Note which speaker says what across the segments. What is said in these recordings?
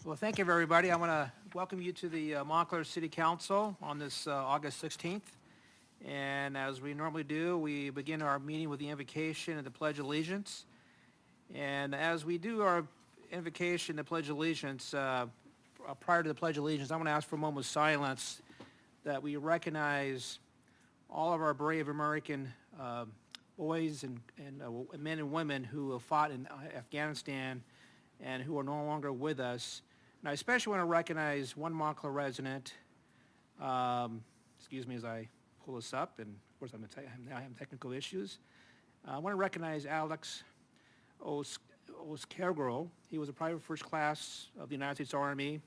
Speaker 1: Well, thank you, everybody. I want to welcome you to the Montclair City Council on this August 16th. And as we normally do, we begin our meeting with the invocation and the Pledge of Allegiance. And as we do our invocation, the Pledge of Allegiance, prior to the Pledge of Allegiance, I want to ask for a moment of silence that we recognize all of our brave American boys and men and women who have fought in Afghanistan and who are no longer with us. And I especially want to recognize one Montclair resident, excuse me as I pull this up, and of course I'm now having technical issues. I want to recognize Alex Oscargo. He was a private first class of the United States Army,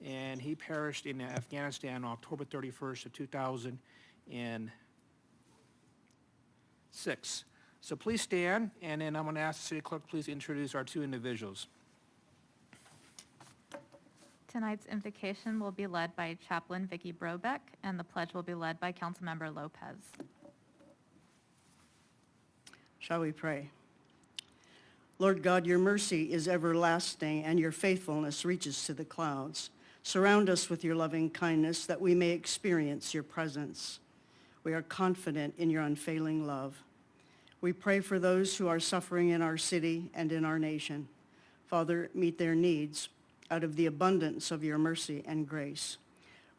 Speaker 1: and he perished in Afghanistan on October 31st of 2006. So please stand, and then I'm going to ask the city clerk please introduce our two individuals.
Speaker 2: Tonight's invocation will be led by Chaplain Vicki Brobeck, and the pledge will be led by Councilmember Lopez.
Speaker 3: Shall we pray? Lord God, your mercy is everlasting, and your faithfulness reaches to the clouds. Surround us with your loving kindness that we may experience your presence. We are confident in your unfailing love. We pray for those who are suffering in our city and in our nation. Father, meet their needs out of the abundance of your mercy and grace.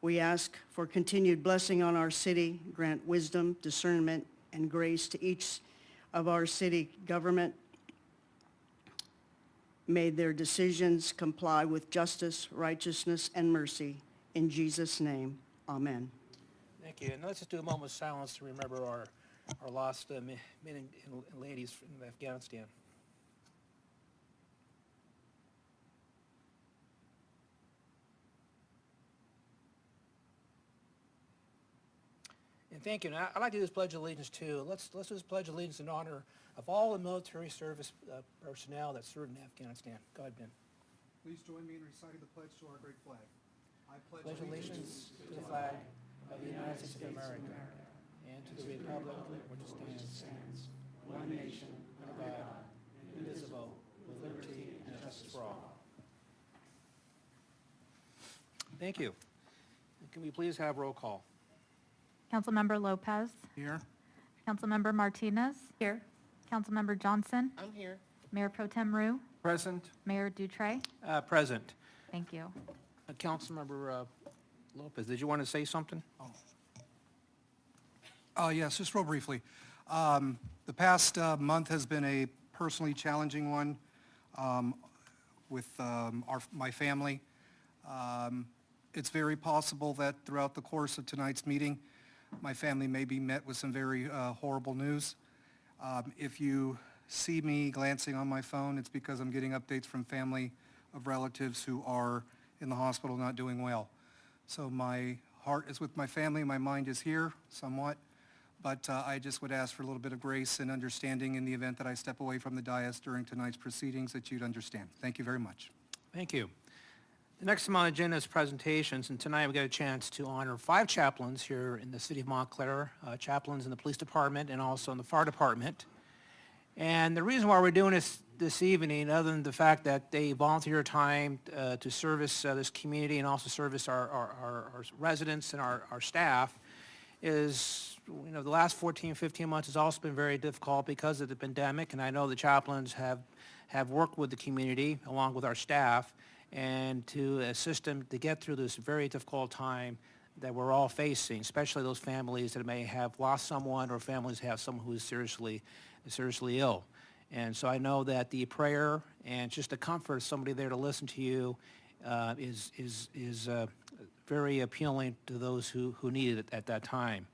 Speaker 3: We ask for continued blessing on our city. Grant wisdom, discernment, and grace to each of our city government. May their decisions comply with justice, righteousness, and mercy. In Jesus' name, amen.
Speaker 1: Thank you. And let's just do a moment of silence to remember our lost men and ladies from Afghanistan. And thank you. And I'd like to do this Pledge of Allegiance too. Let's do this Pledge of Allegiance in honor of all the military service personnel that served in Afghanistan. Go ahead, Ben.
Speaker 4: Please join me in reciting the pledge to our great flag. I
Speaker 1: Pledge allegiance to the flag of the United States of America and to the republic which stands, one nation, under God, indivisible, with liberty and justice for all. Thank you. Can we please have roll call?
Speaker 2: Councilmember Lopez.
Speaker 4: Here.
Speaker 2: Councilmember Martinez. Here. Councilmember Johnson.
Speaker 5: I'm here.
Speaker 2: Mayor Pro Tem Rue.
Speaker 1: Present.
Speaker 2: Mayor Dutray.
Speaker 1: Present.
Speaker 2: Thank you.
Speaker 1: Councilmember Lopez, did you want to say something?
Speaker 4: Yes, just real briefly. The past month has been a personally challenging one with my family. It's very possible that throughout the course of tonight's meeting, my family may be met with some very horrible news. If you see me glancing on my phone, it's because I'm getting updates from family of relatives who are in the hospital not doing well. So my heart is with my family, my mind is here somewhat, but I just would ask for a little bit of grace and understanding in the event that I step away from the dais during tonight's proceedings, that you'd understand. Thank you very much.
Speaker 1: Thank you. The next on the agenda is presentations, and tonight we got a chance to honor 5 chaplains here in the city of Montclair, chaplains in the police department and also in the fire department. And the reason why we're doing this evening, other than the fact that they volunteer time to service this community and also service our residents and our staff, is, you know, the last 14, 15 months has also been very difficult because of the pandemic, and I know the chaplains have worked with the community along with our staff and to assist them to get through this very difficult time that we're all facing, especially those families that may have lost someone or families have someone who is seriously ill. And so I know that the prayer and just the comfort of somebody there to listen to you is very appealing to those who need it at that time.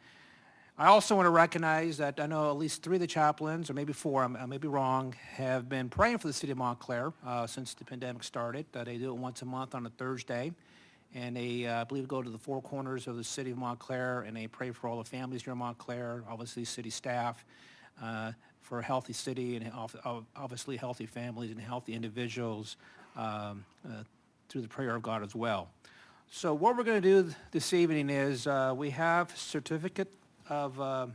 Speaker 1: I also want to recognize that I know at least 3 of the chaplains, or maybe 4, I may be wrong, have been praying for the city of Montclair since the pandemic started. They do it once a month on a Thursday, and they, I believe, go to the 4 corners of the city of Montclair, and they pray for all the families here in Montclair, obviously city staff, for a healthy city and obviously healthy families and healthy individuals through the prayer of God as well. So what we're going to do this evening is we have certificate of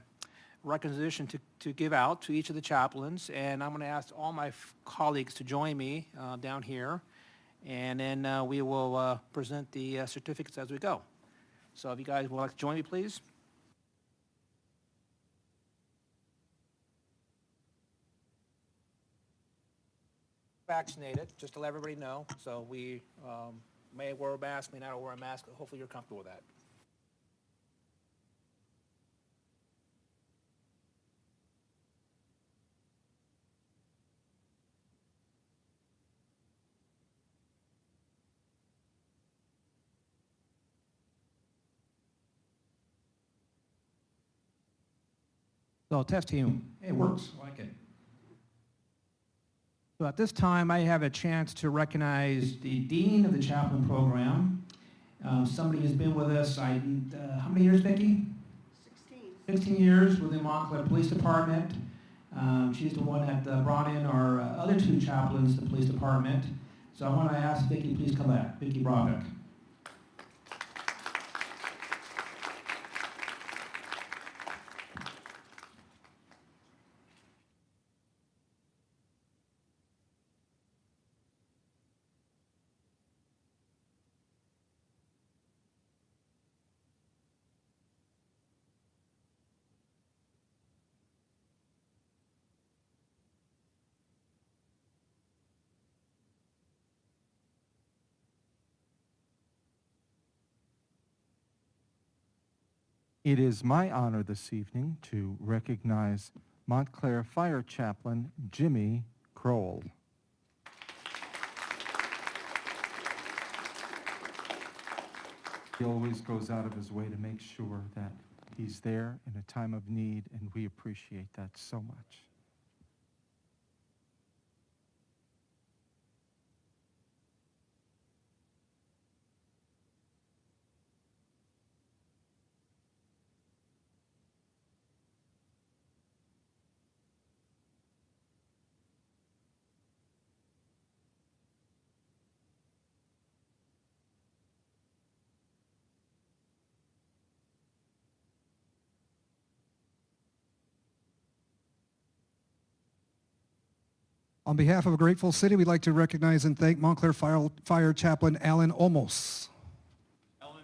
Speaker 1: recognition to give out to each of the chaplains, and I'm going to ask all my colleagues to join me down here, and then we will present the certificates as we go. So if you guys would like to join me, please. Vaccinated, just to let everybody know. So we may wear a mask, may not wear a mask. Hopefully you're comfortable with that. So test team, it works, I like it. So at this time, I have a chance to recognize the Dean of the Chaplain Program. Somebody who's been with us, how many years, Vicki? 16 years with the Montclair Police Department. She's the one that brought in our other two chaplains to the police department. So I want to ask Vicki, please come back. Vicki Brobeck.
Speaker 5: It is my honor this evening to recognize Montclair Fire Chaplain Jimmy Kroll. He always goes out of his way to make sure that he's there in a time of need, and we appreciate that so much.
Speaker 4: On behalf of a grateful city, we'd like to recognize and thank Montclair Fire Chaplain Alan Olmos.
Speaker 6: Ellen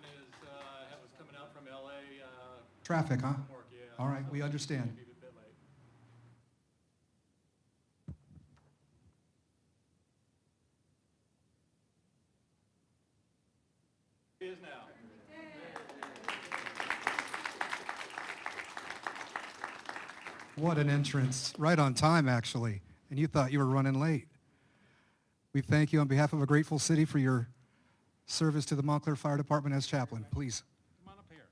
Speaker 6: was coming out from LA.
Speaker 4: Traffic, huh?
Speaker 6: From work, yeah.
Speaker 4: All right, we
Speaker 6: So
Speaker 4: understand.
Speaker 6: maybe a bit late. He is now.
Speaker 4: What an entrance. Right on time, actually. And you thought you were running late. We thank you on behalf of a grateful city for your service to the Montclair Fire Department as chaplain. Please.
Speaker 6: Come on up here.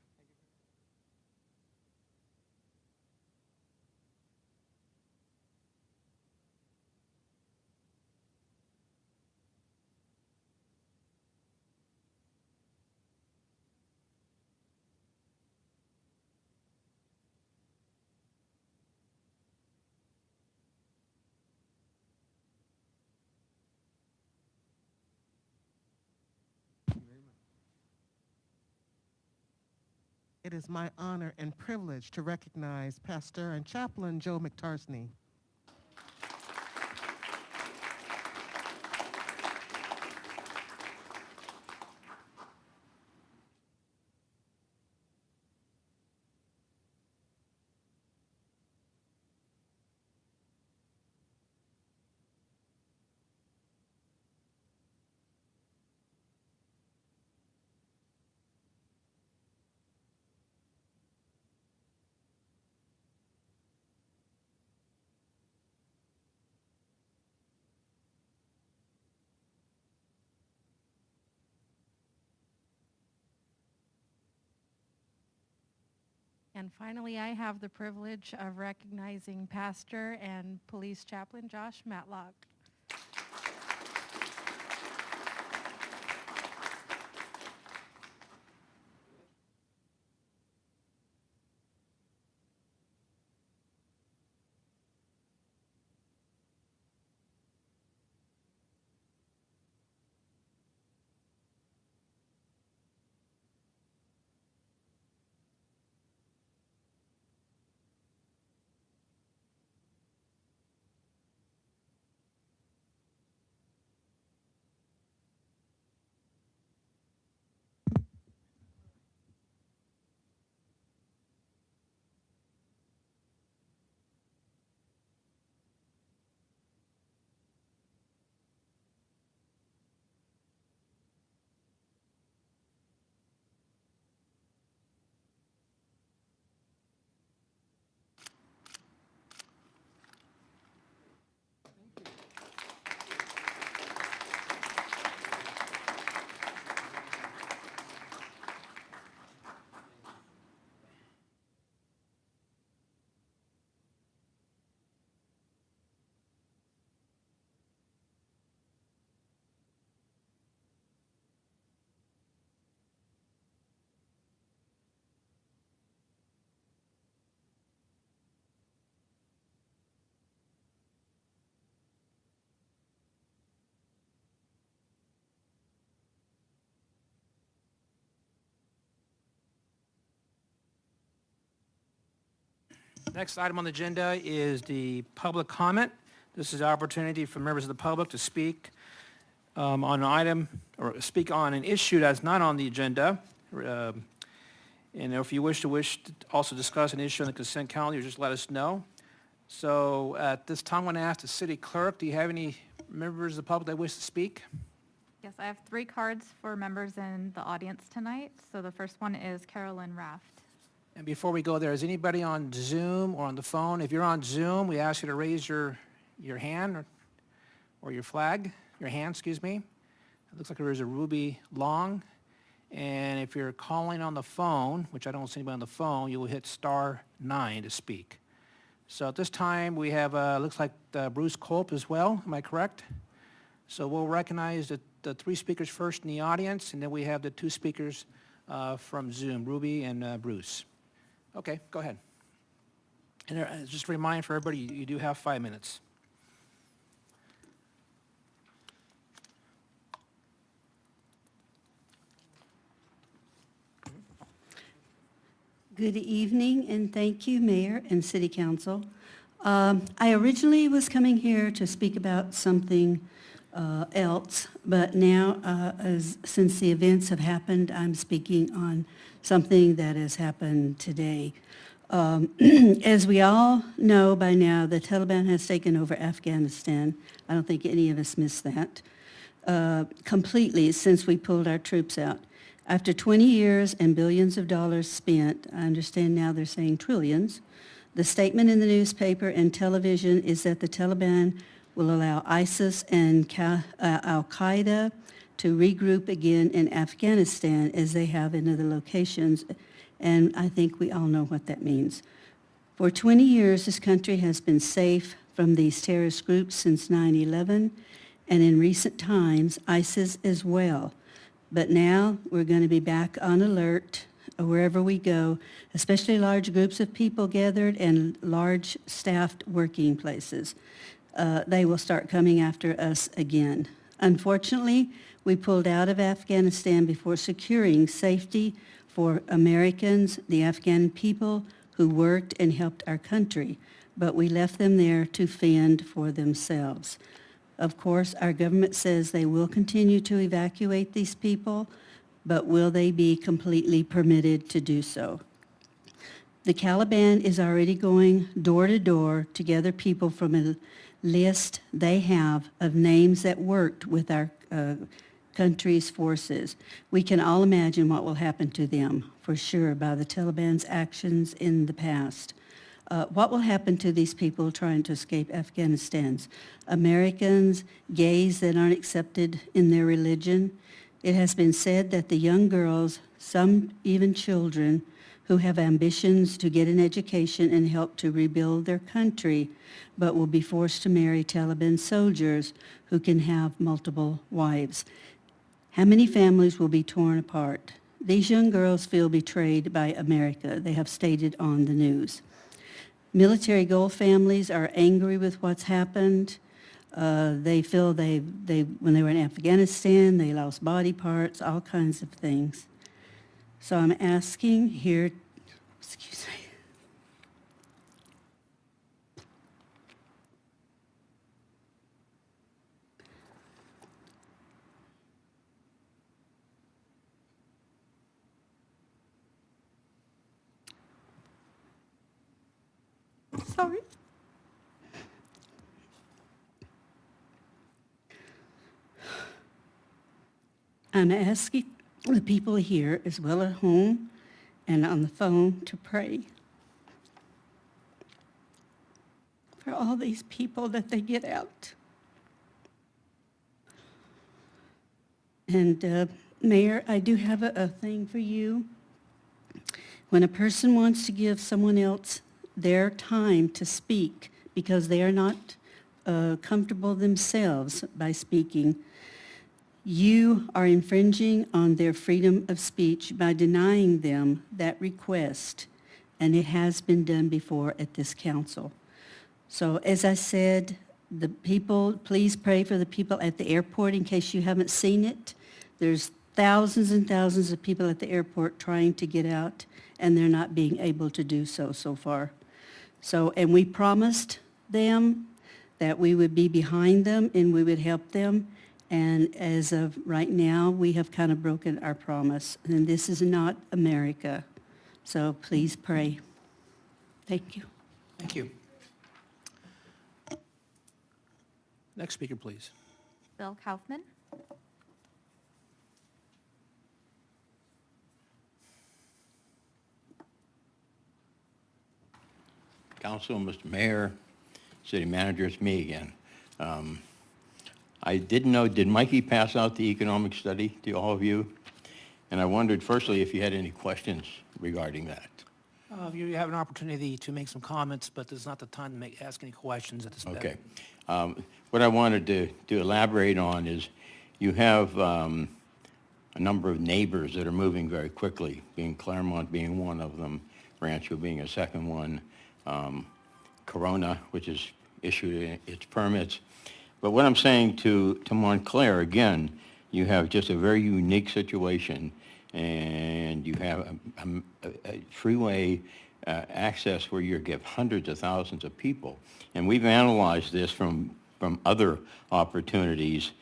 Speaker 7: It is my honor and privilege to recognize Pastor and Chaplain Joe McTarsney.
Speaker 8: And finally, I have the privilege of recognizing Pastor and Police Chaplain Josh Matlock.
Speaker 1: Next item on the agenda is the public comment. This is an opportunity for members of the public to speak on an item or speak on an issue that's not on the agenda. And if you wish to also discuss an issue on the consent calendar, just let us know. So at this time, I'm going to ask the city clerk, do you have any members of the public that wish to speak?
Speaker 2: Yes, I have 3 cards for members in the audience tonight. So the first one is Carolyn Raft.
Speaker 1: And before we go there, is anybody on Zoom or on the phone? If you're on Zoom, we ask you to raise your hand or your flag, your hand, excuse me. It looks like there is a Ruby Long. And if you're calling on the phone, which I don't see anybody on the phone, you will hit *9 to speak. So at this time, we have, looks like Bruce Culp as well. Am I correct? So we'll recognize the 3 speakers first in the audience, and then we have the 2 speakers from Zoom, Ruby and Bruce. Okay, go ahead. And just a reminder for everybody, you do have 5 minutes.
Speaker 9: Good evening, and thank you, Mayor and City Council. I originally was coming here to speak about something else, but now, since the events have happened, I'm speaking on something that has happened today. As we all know by now, the Taliban has taken over Afghanistan. I don't think any of us missed that. Completely since we pulled our troops out. After 20 years and billions of dollars spent, I understand now they're saying trillions, the statement in the newspaper and television is that the Taliban will allow ISIS and Al-Qaeda to regroup again in Afghanistan as they have in other locations, and I think we all know what that means. For 20 years, this country has been safe from these terrorist groups since 9/11, and in recent times, ISIS as well. But now we're going to be back on alert wherever we go, especially large groups of people gathered and large staffed working places. They will start coming after us again. Unfortunately, we pulled out of Afghanistan before securing safety for Americans, the Afghan people who worked and helped our country, but we left them there to fend for themselves. Of course, our government says they will continue to evacuate these people, but will they be completely permitted to do so? The Taliban is already going door to door to gather people from a list they have of names that worked with our country's forces. We can all imagine what will happen to them, for sure, by the Taliban's actions in the past. What will happen to these people trying to escape Afghanistan? Americans, gays that aren't accepted in their religion. It has been said that the young girls, some even children, who have ambitions to get an education and help to rebuild their country, but will be forced to marry Taliban soldiers who can have multiple wives. How many families will be torn apart? These young girls feel betrayed by America. They have stated on the news. Military Gulf families are angry with what's happened. They feel when they were in Afghanistan, they lost body parts, all kinds of things. So I'm asking here, excuse me. Sorry. I'm asking the people here, as well at home and on the phone, to pray for all these people that they get out. And Mayor, I do have a thing for you. When a person wants to give someone else their time to speak because they are not comfortable themselves by speaking, you are infringing on their freedom of speech by denying them that request, and it has been done before at this council. So as I said, the people, please pray for the people at the airport in case you haven't seen it. There's thousands and thousands of people at the airport trying to get out, and they're not being able to do so far. So, and we promised them that we would be behind them and we would help them. And as of right now, we have kind of broken our promise. And this is not America. So please pray. Thank you.
Speaker 1: Thank you. Next speaker, please.
Speaker 2: Bill Kaufman.
Speaker 10: Council, Mr. Mayor, City Manager, it's me again. I didn't know, did Mikey pass out the economic study to all of you? And I wondered firstly if you had any questions regarding that.
Speaker 1: You have an opportunity to make some comments, but this is not the time to ask any questions at this point.
Speaker 10: Okay. What I wanted to elaborate on is you have a number of neighbors that are moving very quickly, being Claremont being one of them, Rancho being a second one, Corona, which has issued its permits. But what I'm saying to Montclair, again, you have just a very unique situation, and you have a freeway access where you give hundreds of thousands of people. And we've analyzed this from other opportunities,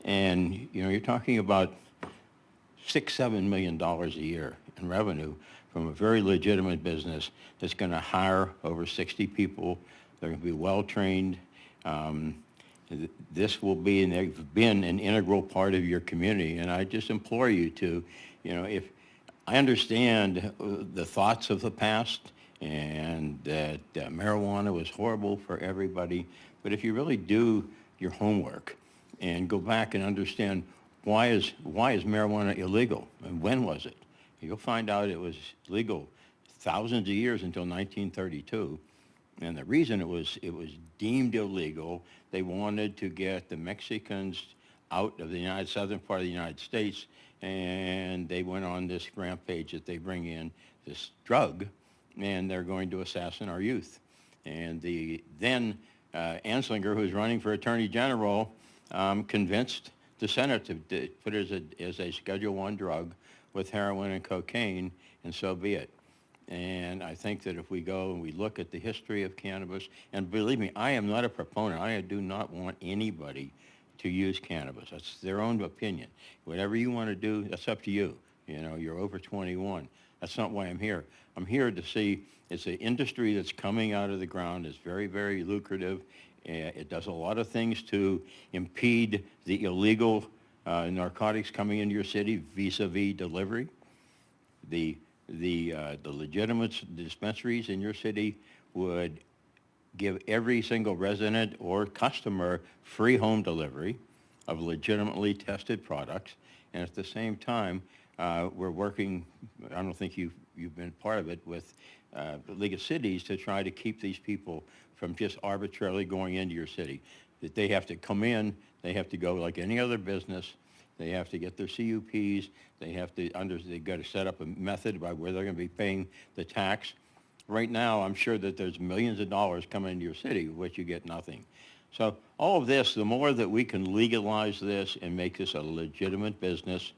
Speaker 10: and you're talking about $6-7 million a year in revenue from a very legitimate business that's going to hire over 60 people. They're going to be well-trained. This will be, and they've been, an integral part of your community. And I just implore you to, if I understand the thoughts of the past and that marijuana was horrible for everybody, but if you really do your homework and go back and understand why is marijuana illegal and when was it, you'll find out it was legal thousands of years until 1932. And the reason it was deemed illegal, they wanted to get the Mexicans out of the southern part of the United States, and they went on this rampage that they bring in this drug, and they're going to assassinate our youth. And the then Anslinger, who's running for Attorney General, convinced the Senate to put it as a Schedule I drug with heroin and cocaine, and so be it. And I think that if we go and we look at the history of cannabis, and believe me, I am not a proponent. I do not want anybody to use cannabis. That's their own opinion. Whatever you want to do, that's up to you. You're over 21. That's not why I'm here. I'm here to see it's an industry that's coming out of the ground. It's very, very lucrative. It does a lot of things to impede the illegal narcotics coming into your city vis-a-vis delivery. The legitimate dispensaries in your city would give every single resident or customer free home delivery of legitimately tested products. And at the same time, we're working, I don't think you've been part of it, with the League of Cities to try to keep these people from just arbitrarily going into your city. That they have to come in, they have to go like any other business, they have to get their CUPs, they've got to set up a method by where they're going to be paying the tax. Right now, I'm sure that there's millions of dollars coming into your city, which you get nothing. So all of this, the more that we can legalize this and make this a legitimate business,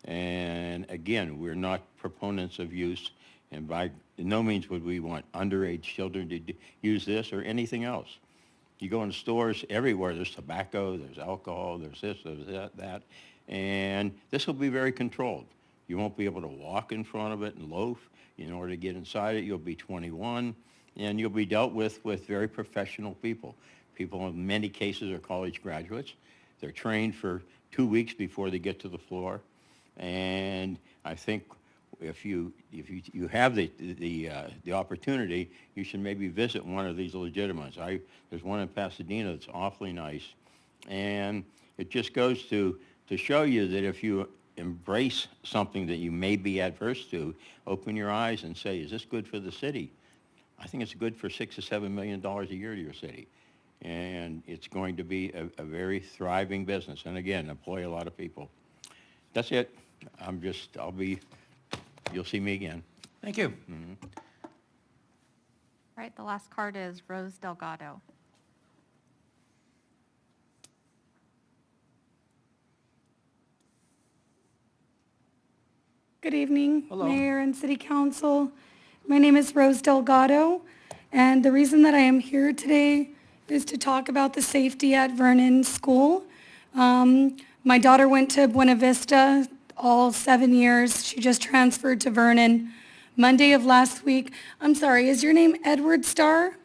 Speaker 10: and again, we're not proponents of use, and by no means would we want underage children to use this or anything else. You go in stores everywhere, there's tobacco, there's alcohol, there's this, there's that, and this will be very controlled. You won't be able to walk in front of it and loaf. In order to get inside it, you'll be 21, and you'll be dealt with very professional people. People in many cases are college graduates. They're trained for 2 weeks before they get to the floor, and I think if you have the opportunity, you should maybe visit one of these legitimates. There's one in Pasadena that's awfully nice, and it just goes to show you that if you embrace something that you may be adverse to, open your eyes and say, is this good for the city? I think it's good for $6 to $7 million a year to your city, and it's going to be a very thriving business, and again, employ a lot of people. That's it. You'll see me again.
Speaker 1: Thank you.
Speaker 2: All right, the last card is Rose Delgado.
Speaker 11: Good evening,
Speaker 1: Hello.
Speaker 11: Mayor and City Council. My name is Rose Delgado, And the reason that I am here today is to talk about the safety at Vernon School. My daughter went to Buena Vista all 7 years. She just transferred to Vernon Monday of last week. I'm sorry, is your name Edward Starr?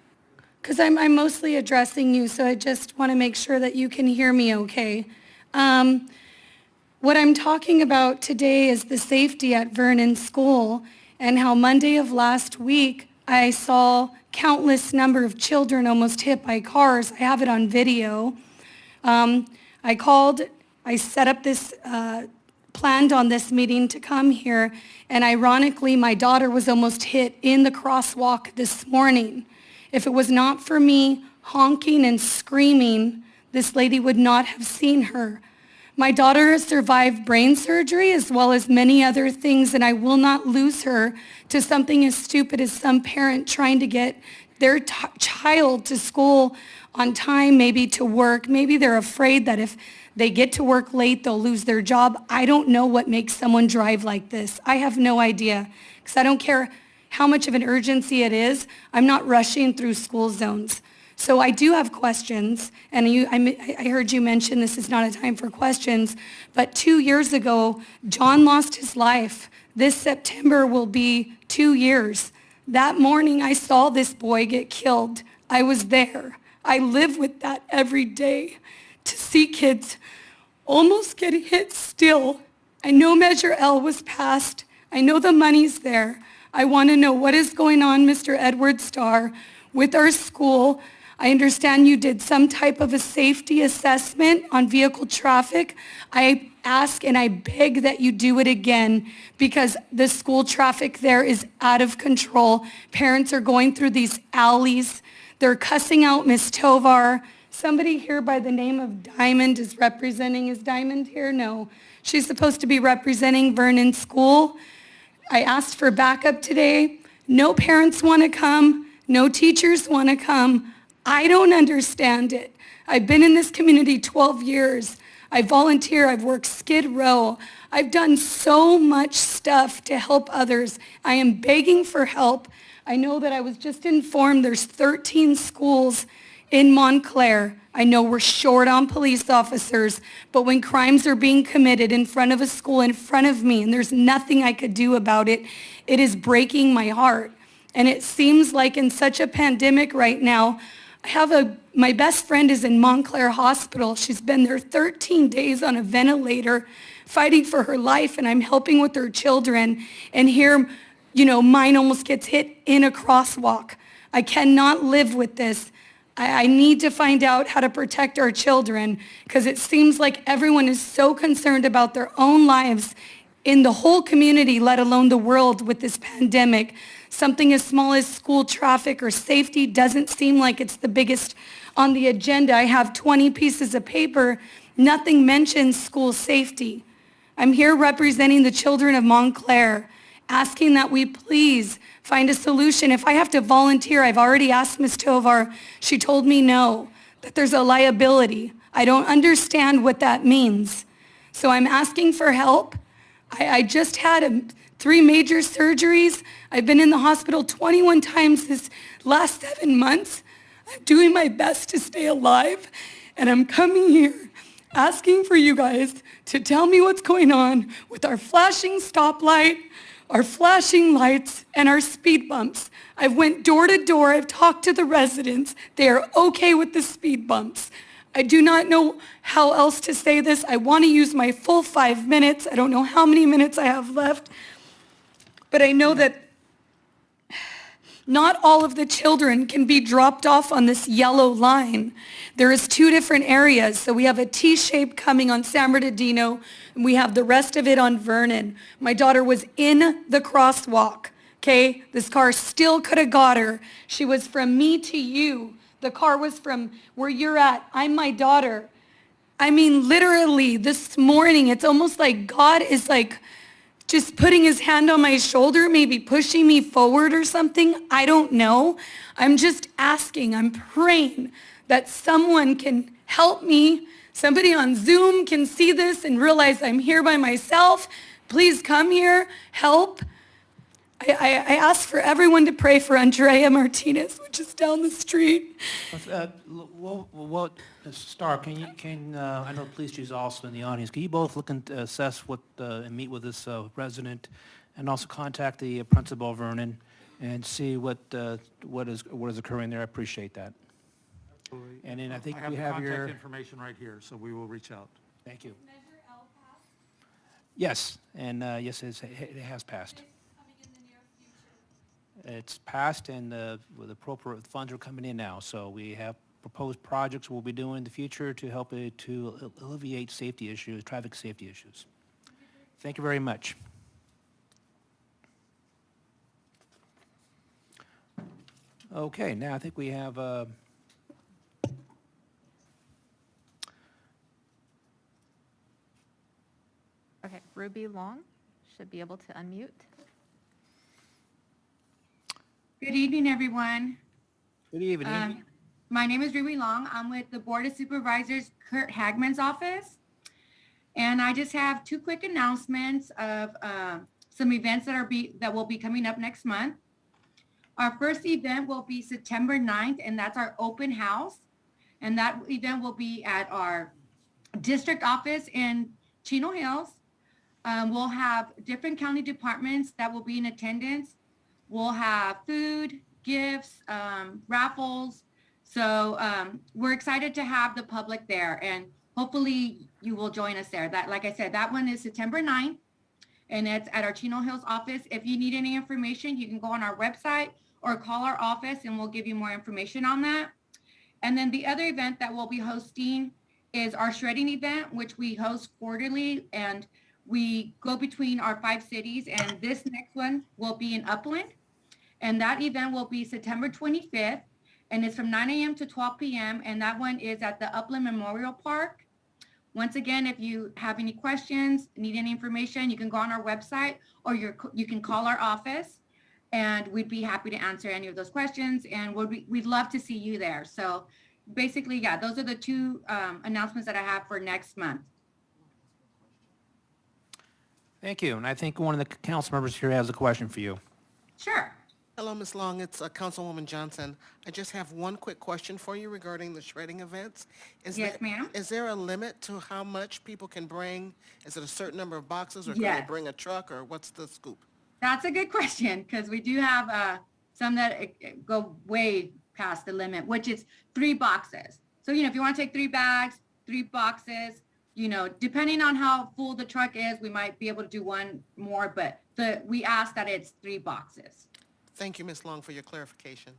Speaker 11: Because I'm mostly addressing you, so I just want to make sure that you can hear me okay. What I'm talking about today is the safety at Vernon School and how Monday of last week I saw countless number of children almost hit by cars. I have it on video. I called, I set up this, planned on this meeting to come here, and ironically, my daughter was almost hit in the crosswalk this morning. If it was not for me honking and screaming, this lady would not have seen her. My daughter has survived brain surgery as well as many other things, and I will not lose her to something as stupid as some parent trying to get their child to school on time, maybe to work. Maybe they're afraid that if they get to work late, they'll lose their job. I don't know what makes someone drive like this. I have no idea, because I don't care how much of an urgency it is. I'm not rushing through school zones. So I do have questions, and I heard you mention this is not a time for questions, but 2 years ago, John lost his life. This September will be 2 years. That morning, I saw this boy get killed. I was there. I live with that every day. To see kids almost get hit still. I know Measure L was passed. I know the money's there. I want to know what is going on, Mr. Edward Starr, with our school. I understand you did some type of a safety assessment on vehicle traffic. I ask and I beg that you do it again, because the school traffic there is out of control. Parents are going through these alleys. They're cussing out Miss Tovar. Somebody here by the name of Diamond is representing. Is Diamond here? No. She's supposed to be representing Vernon School. I asked for backup today. No parents want to come. No teachers want to come. I don't understand it. I've been in this community 12 years. I volunteer. I've worked Skid Row. I've done so much stuff to help others. I am begging for help. I know that I was just informed there's 13 schools in Montclair. I know we're short on police officers, but when crimes are being committed in front of a school in front of me and there's nothing I could do about it, it is breaking my heart. And it seems like in such a pandemic right now, my best friend is in Montclair Hospital. She's been there 13 days on a ventilator fighting for her life, and I'm helping with her children. And here, mine almost gets hit in a crosswalk. I cannot live with this. I need to find out how to protect our children, because it seems like everyone is so concerned about their own lives in the whole community, let alone the world, with this pandemic. Something as small as school traffic or safety doesn't seem like it's the biggest on the agenda. I have 20 pieces of paper. Nothing mentions school safety. I'm here representing the children of Montclair, asking that we please find a solution. If I have to volunteer, I've already asked Ms. Tovar. She told me no, that there's a liability. I don't understand what that means. So I'm asking for help. I just had 3 major surgeries. I've been in the hospital 21 times this last 7 months. I'm doing my best to stay alive, and I'm coming here asking for you guys to tell me what's going on with our flashing stoplight, our flashing lights, and our speed bumps. I've went door to door. I've talked to the residents. They are okay with the speed bumps. I do not know how else to say this. I want to use my full 5 minutes. I don't know how many minutes I have left, but I know that not all of the children can be dropped off on this yellow line. There is 2 different areas. So we have a T-shape coming on San Bernardino, and we have the rest of it on Vernon. My daughter was in the crosswalk, okay? This car still could have got her. She was from me to you. The car was from where you're at. I'm my daughter. I mean, literally, this morning, it's almost like God is like just putting his hand on my shoulder, maybe pushing me forward or something. I don't know. I'm just asking, I'm praying that someone can help me. Somebody on Zoom can see this and realize I'm here by myself. Please come here, help. I ask for everyone to pray for Andrea Martinez, which is down the street.
Speaker 1: Mr. Starr, I know the police chief is also in the audience. Can you both look and assess and meet with this resident, and also contact the principal, Vernon, and see what is occurring there? I appreciate that. And then I think we have
Speaker 5: the
Speaker 1: your...
Speaker 5: contact information right here, so we will reach out.
Speaker 1: Thank you. Yes, and yes, it has passed. It's passed, and with appropriate funds are coming in now. So we have proposed projects we'll be doing in the future to help to alleviate safety issues, traffic safety issues. Thank you very much. Okay, now I think we have
Speaker 2: Okay, Ruby Long should be able to unmute.
Speaker 12: Good evening, everyone.
Speaker 1: good evening.
Speaker 12: My name is Ruby Long. I'm with the Board of Supervisors, Kurt Hagman's office. And I just have two quick announcements of some events that will be coming up next month. Our first event will be September 9th, and that's our open house. And that event will be at our district office in Chino Hills. We'll have different county departments that will be in attendance. We'll have food, gifts, raffles. So we're excited to have the public there, and hopefully you will join us there. That, like I said, that one is September 9th, and it's at our Chino Hills office. If you need any information, you can go on our website or call our office, and we'll give you more information on that. And then the other event that we'll be hosting is our shredding event, which we host quarterly, and we go between our 5 cities, and this next one will be in Upland. And that event will be September 25th, and it's from 9 a.m. to 12 p.m. And that one is at the Upland Memorial Park. Once again, if you have any questions, need any information, you can go on our website, or you can call our office, and we'd be happy to answer any of those questions. And we'd love to see you there. So basically, yeah, those are the two announcements that I have for next month.
Speaker 1: Thank you. And I think one of the council members here has a question for you.
Speaker 12: Sure.
Speaker 7: Hello, Ms. Long. It's Councilwoman Johnson. I just have one quick question for you regarding the shredding events.
Speaker 12: Yes, ma'am.
Speaker 7: Is there a limit to how much people can bring? Is it a certain number of boxes, or can they
Speaker 12: Yes.
Speaker 7: bring a truck, or what's the scoop?
Speaker 12: That's a good question, because we do have some that go way past the limit, which is 3 boxes. So, if you want to take 3 bags, 3 boxes, depending on how full the truck is, we might be able to do one more, but we ask that it's 3 boxes.
Speaker 7: Thank you, Ms. Long, for your clarification.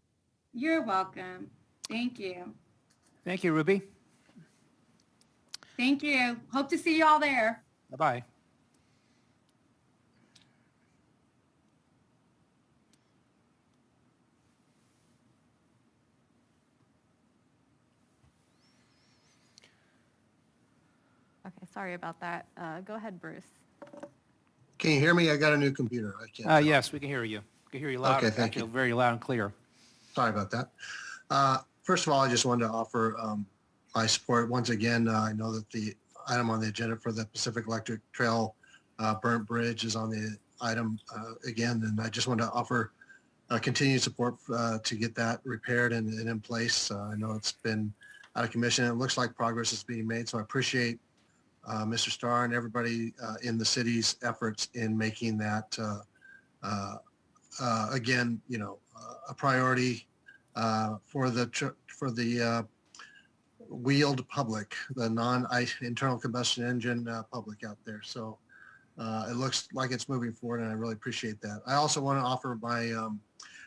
Speaker 12: You're welcome. Thank you.
Speaker 1: Thank you, Ruby.
Speaker 12: Thank you. Hope to see you all there.
Speaker 1: Bye-bye.
Speaker 2: Okay, sorry about that. Go ahead, Bruce.
Speaker 13: Can you hear me? I got a new computer. I can't.
Speaker 1: Yes, we can hear you. We can hear you loud.
Speaker 13: Okay, thank you.
Speaker 1: Very loud and clear.
Speaker 13: Sorry about that. First of all, I just wanted to offer my support. Once again, I know that the item on the agenda for the Pacific Electric Trail burnt bridge is on the item again, and I just want to offer continued support to get that repaired and in place. I know it's been out of commission. It looks like progress is being made, so I appreciate Mr. Starr and everybody in the city's efforts in making that again, a priority for the wheeled public, the non-internal combustion engine public out there. So it looks like it's moving forward, and I really appreciate that. I also want to offer my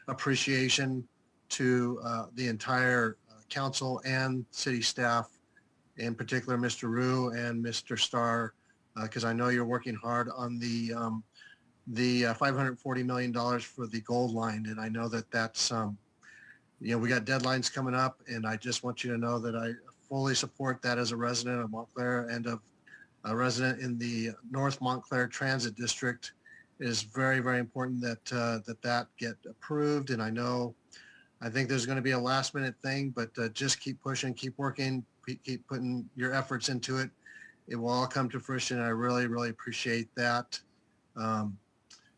Speaker 13: appreciation to the entire council and city staff, in particular Mr. Rue and Mr. Starr, because I know you're working hard on the $540 million for the gold line, and I know that that's we got deadlines coming up, and I just want you to know that I fully support that as a resident of Montclair and of a resident in the North Montclair Transit District. It is very, very important that that get approved, and I think there's going to be a last minute thing, but just keep pushing, keep working, keep putting your efforts into it. It will all come to fruition. I really, really appreciate that.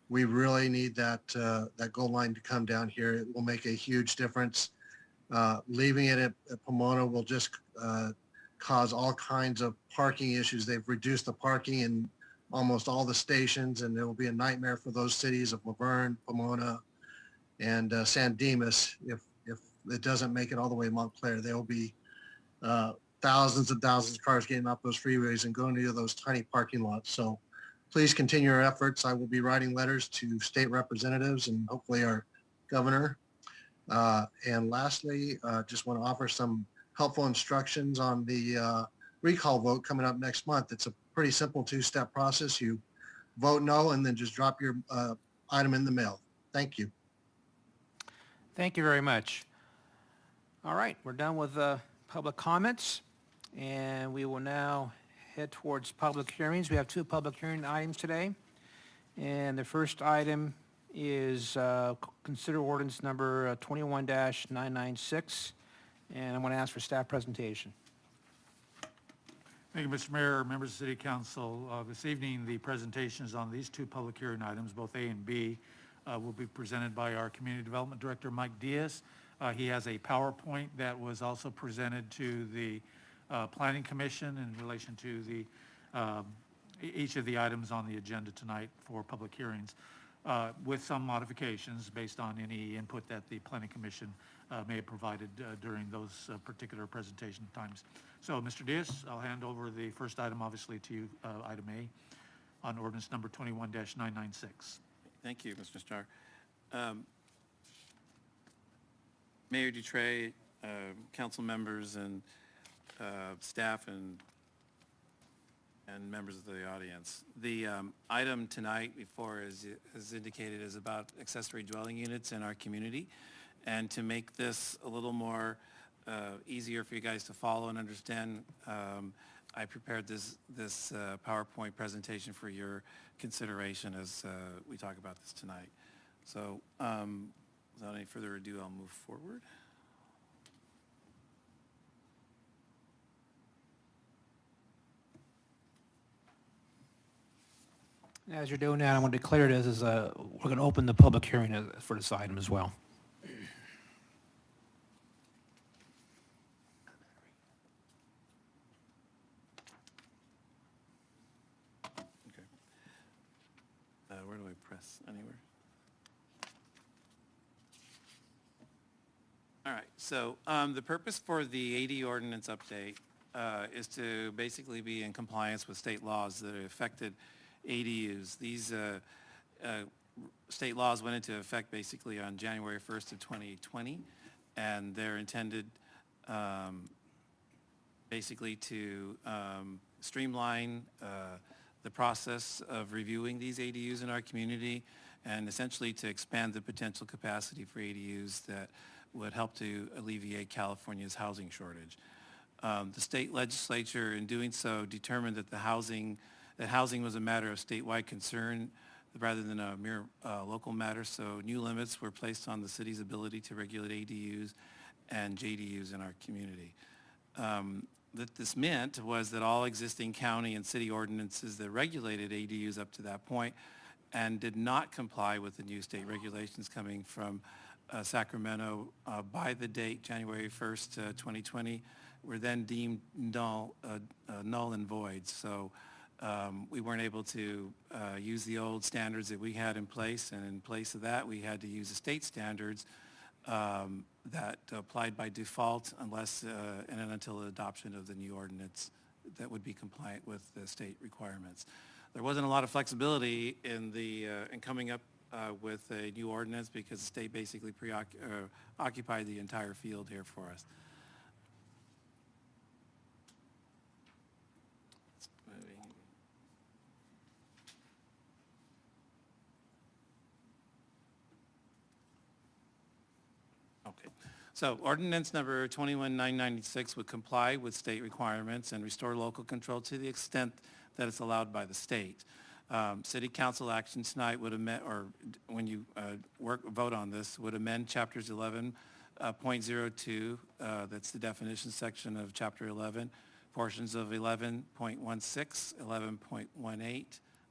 Speaker 13: We really need that goal line to come down here. It will make a huge difference. Leaving it at Pomona will just cause all kinds of parking issues. They've reduced the parking in almost all the stations, and it will be a nightmare for those cities of Laverne, Pomona, and San Dimas. If it doesn't make it all the way to Montclair, there will be thousands and thousands of cars getting off those freeways and going into those tiny parking lots. So please continue your efforts. I will be writing letters to state representatives and hopefully our governor. And lastly, just want to offer some helpful instructions on the recall vote coming up next month. It's a pretty simple two-step process. You vote no and then just drop your item in the mail. Thank you.
Speaker 1: Thank you very much. All right, we're done with public comments, and we will now head towards public hearings. We have 2 public hearing items today, and the first item is consider ordinance number 21-996, and I'm going to ask for staff presentation.
Speaker 6: Thank you, Mr. Mayor, members of the City Council. This evening, the presentations on these 2 public hearing items, both A and B, will be presented by our Community Development Director, Mike Diaz. He has a PowerPoint that was also presented to the Planning Commission in relation to the each of the items on the agenda tonight for public hearings, with some modifications based on any input that the Planning Commission may have provided during those particular presentation times. So, Mr. Diaz, I'll hand over the first item, obviously, to you, item A, on ordinance number 21-996.
Speaker 14: Thank you, Mr. Starr. Mayor Dutray, council members, and staff, and members of the audience. The item tonight before, as indicated, is about accessory dwelling units in our community. And to make this a little more easier for you guys to follow and understand, I prepared this PowerPoint presentation for your consideration as we talk about this tonight. So without any further ado, I'll move forward.
Speaker 1: As you're doing that, I want to declare this as we're going to open the public hearing for this item as well.
Speaker 14: Okay. Where do I press? Anywhere? All right. So the purpose for the AD ordinance update is to basically be in compliance with state laws that affected ADUs. These state laws went into effect basically on January 1st of 2020, and they're intended basically to streamline the process of reviewing these ADUs in our community, and essentially to expand the potential capacity for ADUs that would help to alleviate California's housing shortage. The state legislature, in doing so, determined that housing was a matter of statewide concern rather than a mere local matter, so new limits were placed on the city's ability to regulate ADUs and JDUs in our community. What this meant was that all existing county and city ordinances that regulated ADUs up to that point and did not comply with the new state regulations coming from Sacramento by the date January 1st, 2020, were then deemed null and void. So we weren't able to use the old standards that we had in place, and in place of that, we had to use the state standards that applied by default unless and until the adoption of the new ordinance that would be compliant with the state requirements. There wasn't a lot of flexibility in coming up with a new ordinance because the state basically occupied the entire field here for us. Okay, so ordinance number 21-996 would comply with state requirements and restore local control to the extent that it's allowed by the state. City council action tonight would amend, or when you vote on this, would amend chapters 11.02, that's the definition section of chapter 11, portions of 11.16, 11.18,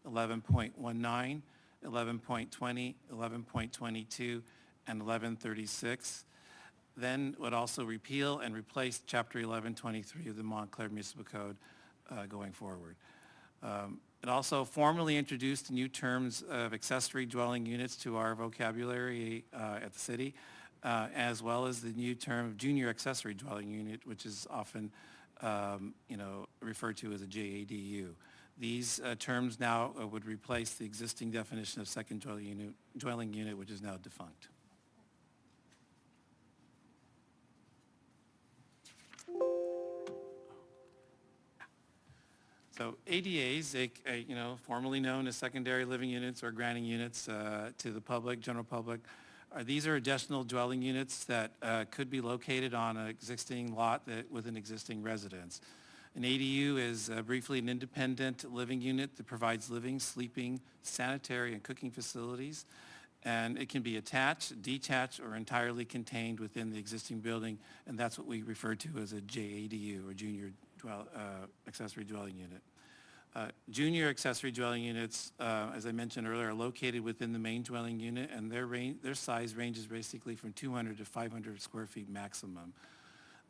Speaker 14: 11.19, 11.20, 11.22, and 1136. Then would also repeal and replace Chapter 1123 of the Montclair Municipal Code going forward. It also formally introduced new terms of accessory dwelling units to our vocabulary at the city, as well as the new term of junior accessory dwelling unit, which is often referred to as a JADU. These terms now would replace the existing definition of second dwelling unit, which is now defunct. So ADAs, formerly known as secondary living units or granting units to the public, general public, these are additional dwelling units that could be located on an existing lot with an existing residence. An ADU is briefly an independent living unit that provides living, sleeping, sanitary, and cooking facilities. And it can be attached, detached, or entirely contained within the existing building, and that's what we refer to as a JADU, or junior accessory dwelling unit. Junior accessory dwelling units, as I mentioned earlier, are located within the main dwelling unit, and their size ranges basically from 200 to 500 square feet maximum.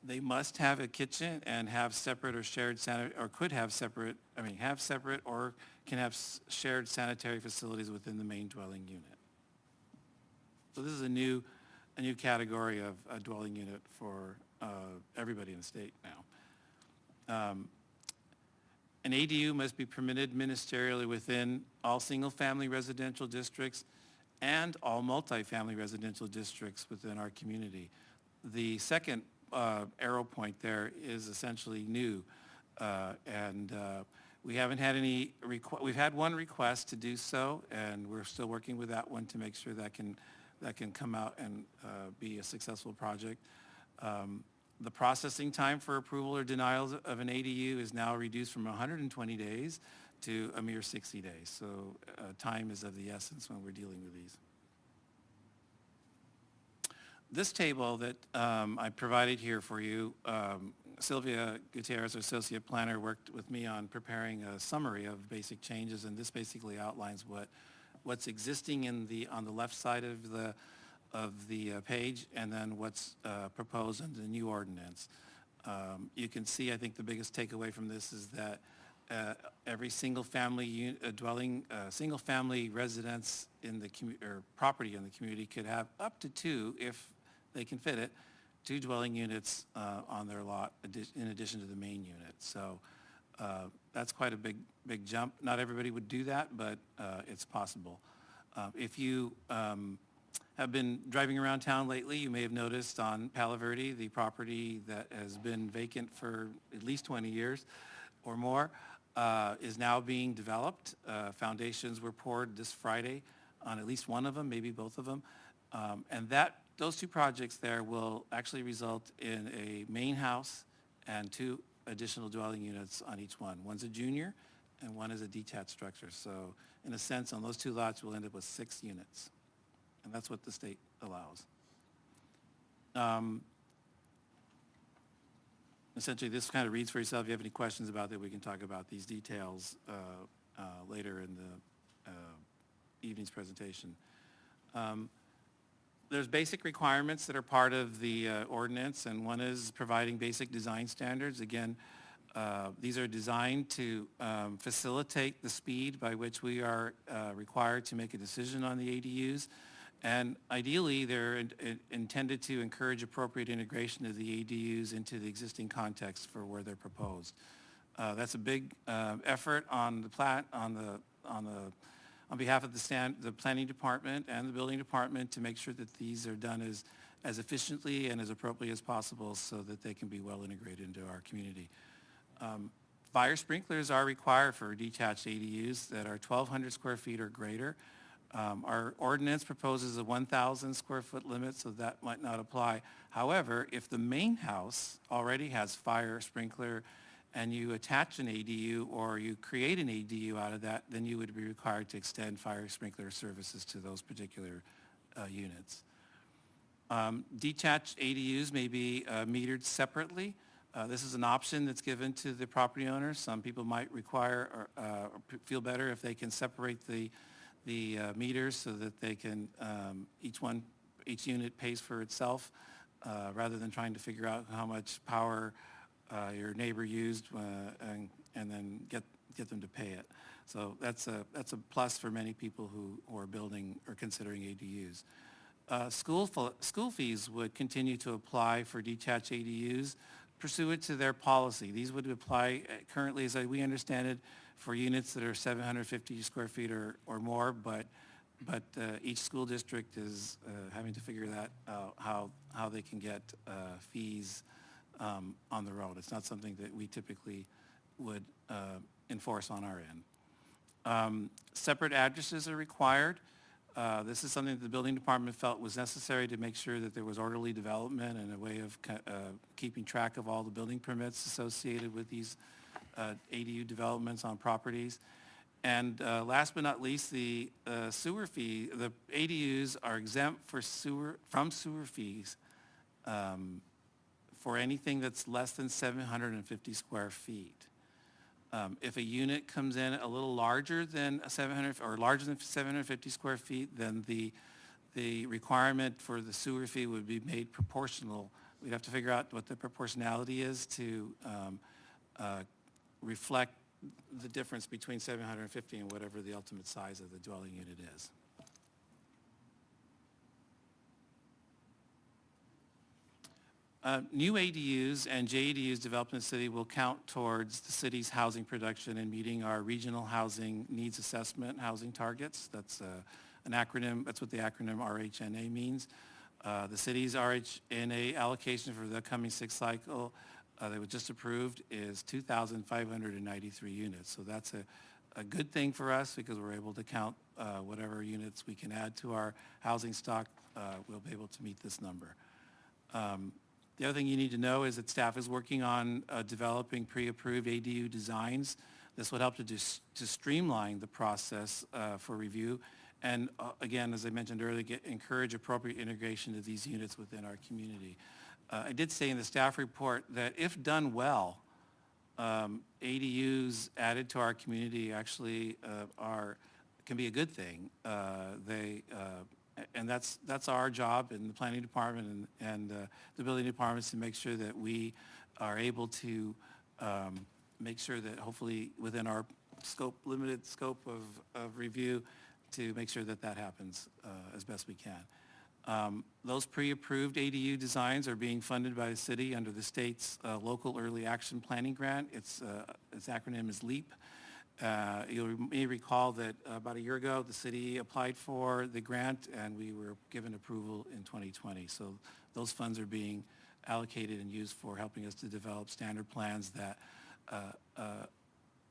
Speaker 14: They must have a kitchen and have separate or shared have separate or can have shared sanitary facilities within the main dwelling unit. So this is a new category of a dwelling unit for everybody in the state now. An ADU must be permitted ministerially within all single-family residential districts and all multifamily residential districts within our community. The second arrow point there is essentially new, and we haven't had any. We've had one request to do so, and we're still working with that one to make sure that can come out and be a successful project. The processing time for approval or denials of an ADU is now reduced from 120 days to a mere 60 days. So time is of the essence when we're dealing with these. This table that I provided here for you, Sylvia Gutierrez, our associate planner, worked with me on preparing a summary of basic changes, and this basically outlines what's existing on the left side of the page, and then what's proposed in the new ordinance. You can see, I think the biggest takeaway from this is that every single-family single-family residence in the or property in the community could have up to two, if they can fit it, two dwelling units on their lot in addition to the main unit. So that's quite a big jump. Not everybody would do that, but it's possible. If you have been driving around town lately, you may have noticed on Palo Verde, the property that has been vacant for at least 20 years or more, is now being developed. Foundations were poured this Friday on at least one of them, maybe both of them. And those two projects there will actually result in a main house and two additional dwelling units on each one. One's a junior and one is a detached structure. So in a sense, on those two lots, we'll end up with 6 units. And that's what the state allows. Essentially, this kind of reads for yourself. If you have any questions about it, we can talk about these details later in the evening's presentation. There's basic requirements that are part of the ordinance, and one is providing basic design standards. Again, these are designed to facilitate the speed by which we are required to make a decision on the ADUs. And ideally, they're intended to encourage appropriate integration of the ADUs into the existing context for where they're proposed. That's a big effort on behalf of the planning department and the building department to make sure that these are done as efficiently and as appropriately as possible so that they can be well integrated into our community. Fire sprinklers are required for detached ADUs that are 1,200 square feet or greater. Our ordinance proposes a 1,000 square foot limit, so that might not apply. However, if the main house already has fire sprinkler and you attach an ADU or you create an ADU out of that, then you would be required to extend fire sprinkler services to those particular units. Detached ADUs may be metered separately. This is an option that's given to the property owners. Some people might require or feel better if they can separate the the meters so that they can, each unit pays for itself, rather than trying to figure out how much power your neighbor used and then get them to pay it. So that's a plus for many people who are building or considering ADUs. School fees would continue to apply for detached ADUs pursuant to their policy. These would apply currently, as we understand it, for units that are 750 square feet or more, but each school district is having to figure that out, how they can get fees on their own. It's not something that we typically would enforce on our end. Separate addresses are required. This is something that the building department felt was necessary to make sure that there was orderly development and a way of keeping track of all the building permits associated with these ADU developments on properties. And last but not least, the sewer fee, the ADUs are exempt from sewer fees for anything that's less than 750 square feet. If a unit comes in a little larger than 750 square feet, then the requirement for the sewer fee would be made proportional. We'd have to figure out what the proportionality is to reflect the difference between 750 and whatever the ultimate size of the dwelling unit is. New ADUs and JADUs developed in the city will count towards the city's housing production and meeting our regional housing needs assessment housing targets. That's an acronym. That's what the acronym RHNA means. The city's RHNA allocation for the coming sixth cycle that was just approved is 2,593 units. So that's a good thing for us because we're able to count whatever units we can add to our housing stock. We'll be able to meet this number. The other thing you need to know is that staff is working on developing pre-approved ADU designs. This would help to streamline the process for review. And again, as I mentioned earlier, encourage appropriate integration of these units within our community. I did say in the staff report that if done well, ADUs added to our community actually can be a good thing. And that's our job in the planning department and the building departments to make sure that we are able to make sure that hopefully within our limited scope of review to make sure that happens as best we can. Those pre-approved ADU designs are being funded by the city under the state's local early action planning grant. Its acronym is LEAP. You may recall that about a year ago, the city applied for the grant and we were given approval in 2020. So those funds are being allocated and used for helping us to develop standard plans that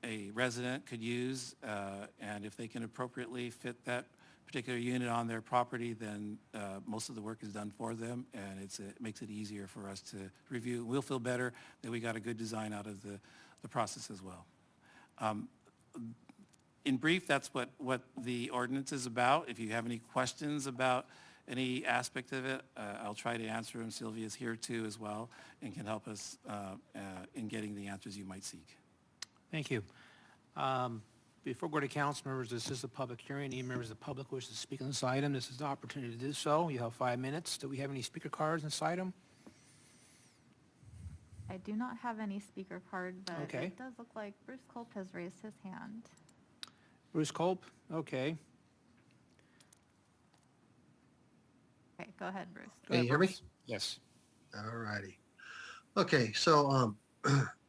Speaker 14: a resident could use. And if they can appropriately fit that particular unit on their property, then most of the work is done for them and it makes it easier for us to review. We'll feel better that we got a good design out of the process as well. In brief, that's what the ordinance is about. If you have any questions about any aspect of it, I'll try to answer them. Sylvia's here too as well and can help us in getting the answers you might seek.
Speaker 1: Thank you. Before we go to council members, this is a public hearing. Any members of the public wish to speak on this item, this is the opportunity to do so. You have 5 minutes. Do we have any speaker cards on this item?
Speaker 2: I do not have any speaker card, but
Speaker 1: Okay.
Speaker 2: it does look like Bruce Culp has raised his hand.
Speaker 1: Bruce Culp? Okay.
Speaker 2: Okay, go ahead, Bruce.
Speaker 1: Go
Speaker 13: Can
Speaker 1: ahead,
Speaker 13: you hear me?
Speaker 1: Bruce. Yes.
Speaker 13: All righty. Okay, so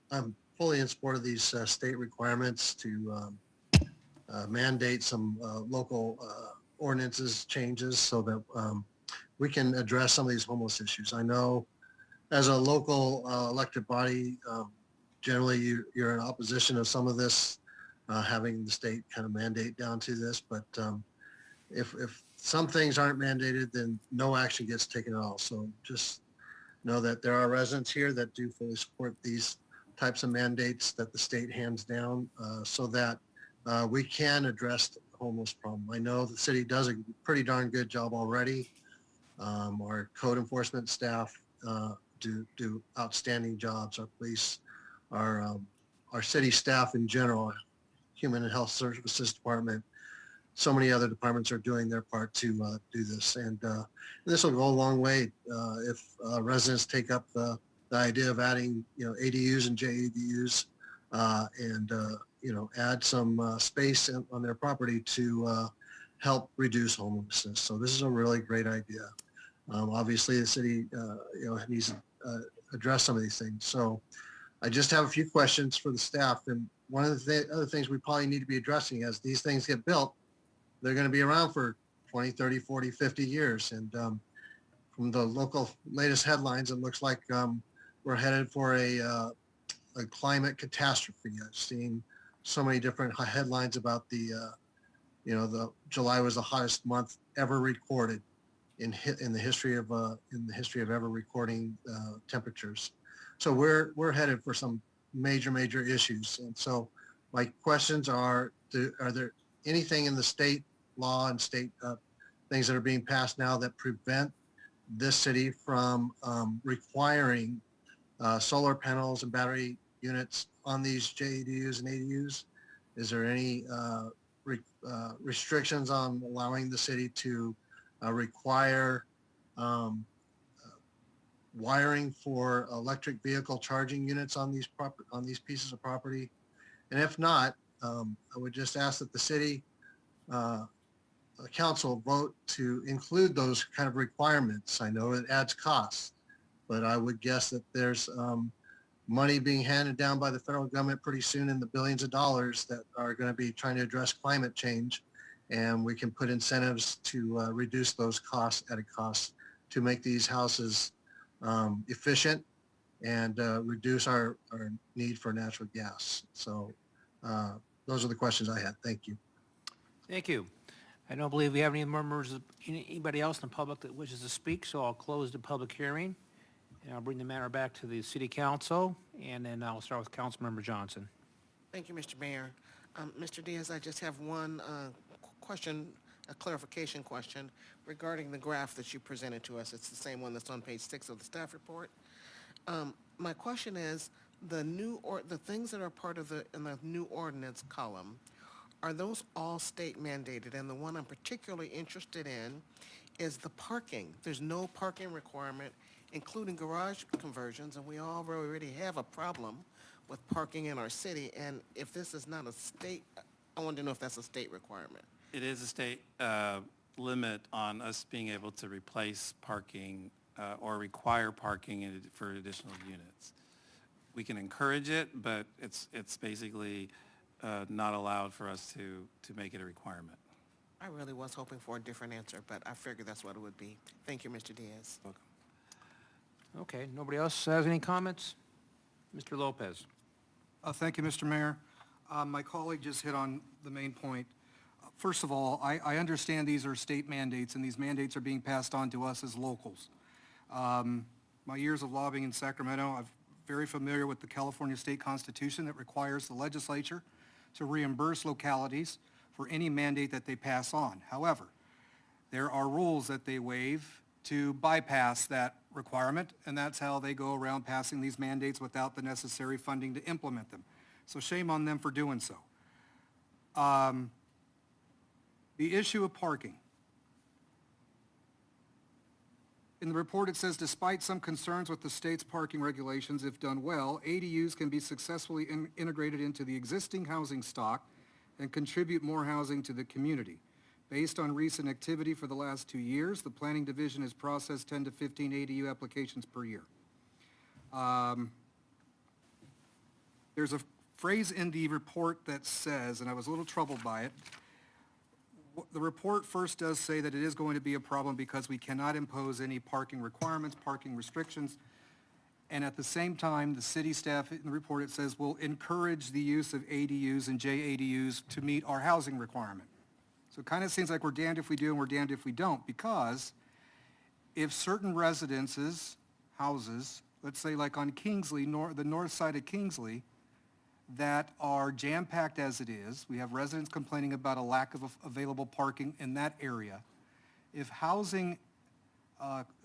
Speaker 13: I'm fully in support of these state requirements to mandate some local ordinances changes so that we can address some of these homeless issues. I know as a local elected body, generally you're in opposition of some of this, having the state kind of mandate down to this, but if some things aren't mandated, then no action gets taken at all. So just know that there are residents here that do fully support these types of mandates that the state hands down so that we can address the homeless problem. I know the city does a pretty darn good job already. Our code enforcement staff do outstanding jobs. Our police, our city staff in general, Human and Health Services Department. so many other departments are doing their part to do this. And this will go a long way if residents take up the idea of adding, ADUs and JADUs and, add some space on their property to help reduce homelessness. So this is a really great idea. Obviously, the city, needs to address some of these things. So I just have a few questions for the staff. And one of the other things we probably need to be addressing as these things get built, they're going to be around for 20, 30, 40, 50 years. And from the local latest headlines, it looks like we're headed for a climate catastrophe. I've seen so many different headlines about the July was the hottest month ever recorded in the history of ever recording temperatures. So we're headed for some major issues. And so my questions are there anything in the state law and state things that are being passed now that prevent this city from requiring solar panels and battery units on these JADUs and ADUs? Is there any restrictions on allowing the city to require wiring for electric vehicle charging units on these pieces of property? And if not, I would just ask that the city council vote to include those kind of requirements. I know it adds costs, but I would guess that there's money being handed down by the federal government pretty soon in the billions of dollars that are going to be trying to address climate change. And we can put incentives to reduce those costs at a cost to make these houses efficient and reduce our need for natural gas. So those are the questions I had. Thank you.
Speaker 1: Thank you. I don't believe we have any members, anybody else in the public that wishes to speak, so I'll close the public hearing. And I'll bring the matter back to the city council, and then I'll start with Councilmember Johnson.
Speaker 7: Thank you, Mr. Mayor. Mr. Diaz, I just have one question, a clarification question regarding the graph that you presented to us. It's the same one that's on page 6 of the staff report. My question is, the things that are part of in the new ordinance column, are those all state mandated? And the one I'm particularly interested in is the parking. There's no parking requirement, including garage conversions, and we already have a problem with parking in our city. And if this is not a state, I want to know if that's a state requirement.
Speaker 14: It is a state limit on us being able to replace parking or require parking for additional units. We can encourage it, but it's basically not allowed for us to make it a requirement.
Speaker 7: I really was hoping for a different answer, but I figured that's what it would be. Thank you, Mr. Diaz.
Speaker 14: Welcome.
Speaker 1: Okay, nobody else has any comments? Mr. Lopez.
Speaker 4: Thank you, Mr. Mayor. My colleague just hit on the main point. First of all, I understand these are state mandates, and these mandates are being passed on to us as locals. My years of lobbying in Sacramento, I'm very familiar with the California State Constitution that requires the legislature to reimburse localities for any mandate that they pass on. However, there are rules that they waive to bypass that requirement, and that's how they go around passing these mandates without the necessary funding to implement them. So shame on them for doing so. The issue of parking. In the report, it says, despite some concerns with the state's parking regulations, if done well, ADUs can be successfully integrated into the existing housing stock and contribute more housing to the community. Based on recent activity for the last 2 years, the Planning Division has processed 10 to 15 ADU applications per year. There's a phrase in the report that says, and I was a little troubled by it, the report first does say that it is going to be a problem because we cannot impose any parking requirements, parking restrictions, and at the same time, the city staff, in the report it says, will encourage the use of ADUs and JADUs to meet our housing requirement. So it kind of seems like we're damned if we do and we're damned if we don't, because if certain residences, houses, let's say like on Kingsley, the north side of Kingsley, that are jam-packed as it is, we have residents complaining about a lack of available parking in that area. If housing,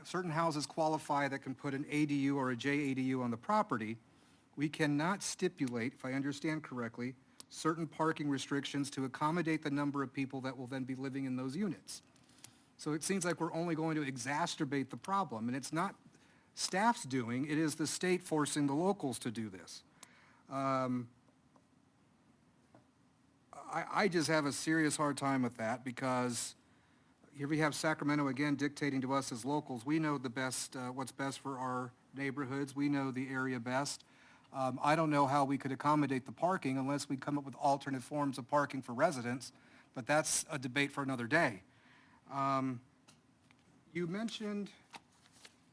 Speaker 4: certain houses qualify that can put an ADU or a JADU on the property, we cannot stipulate, if I understand correctly, certain parking restrictions to accommodate the number of people that will then be living in those units. So it seems like we're only going to exacerbate the problem, and it's not staff's doing, it is the state forcing the locals to do this. I just have a serious hard time with that, because here we have Sacramento again dictating to us as locals. We know the best, what's best for our neighborhoods. We know the area best. I don't know how we could accommodate the parking unless we come up with alternate forms of parking for residents, but that's a debate for another day. You mentioned,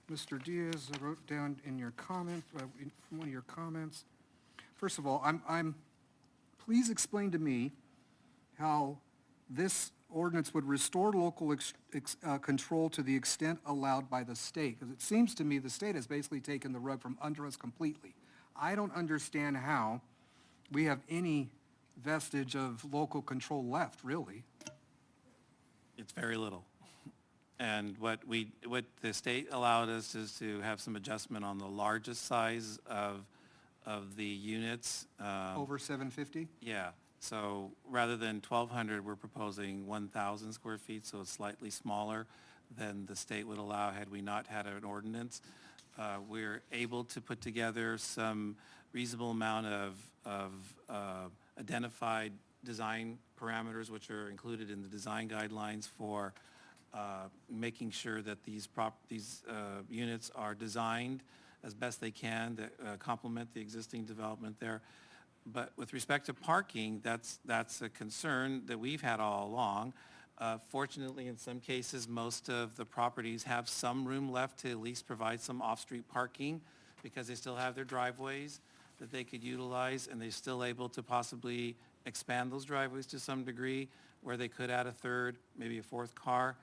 Speaker 4: Mr. Diaz, I wrote down in your comment, in one of your comments. First of all, please explain to me how this ordinance would restore local control to the extent allowed by the state, because it seems to me the state has basically taken the rug from under us completely. I don't understand how we have any vestige of local control left, really.
Speaker 14: It's very little. And what the state allowed us is to have some adjustment on the largest size of the units.
Speaker 4: Over 750?
Speaker 14: Yeah. So rather than 1,200, we're proposing 1,000 square feet, so it's slightly smaller than the state would allow had we not had an ordinance. We're able to put together some reasonable amount of identified design parameters, which are included in the design guidelines for making sure that these units are designed as best they can that complement the existing development there. But with respect to parking, that's a concern that we've had all along. Fortunately, in some cases, most of the properties have some room left to at least provide some off-street parking because they still have their driveways that they could utilize, and they're still able to possibly expand those driveways to some degree where they could add a third, maybe a fourth car.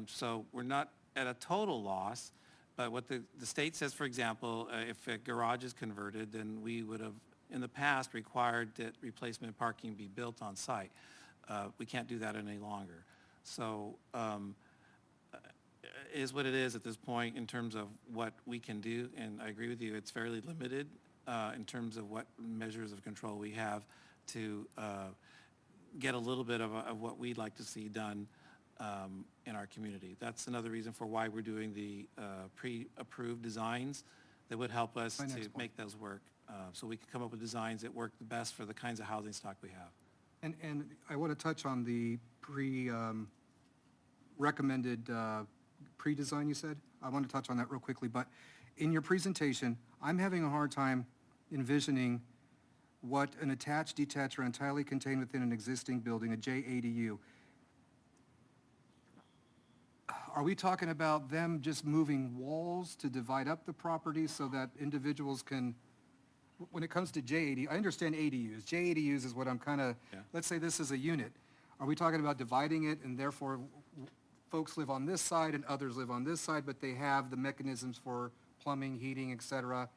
Speaker 14: So we're not at a total loss. But what the state says, for example, if a garage is converted, then we would have, in the past, required that replacement parking be built on site. We can't do that any longer. So it is what it is at this point in terms of what we can do. And I agree with you, it's fairly limited in terms of what measures of control we have to get a little bit of what we'd like to see done in our community. That's another reason for why we're doing the pre-approved designs that would help us to make those work. So we can come up with designs that work the best for the kinds of housing stock we have.
Speaker 4: And I want to touch on the recommended pre-design you said. I want to touch on that real quickly, but in your presentation, I'm having a hard time envisioning what an attached, detached, or entirely contained within an existing building, a JADU. Are we talking about them just moving walls to divide up the property so that individuals can, when it comes to JADU, I understand ADUs. JADUs is what I'm kind of, let's say this is a unit. Are we talking about dividing it and therefore folks live on this side and others live on this side, but they have the mechanisms for plumbing, heating, et cetera?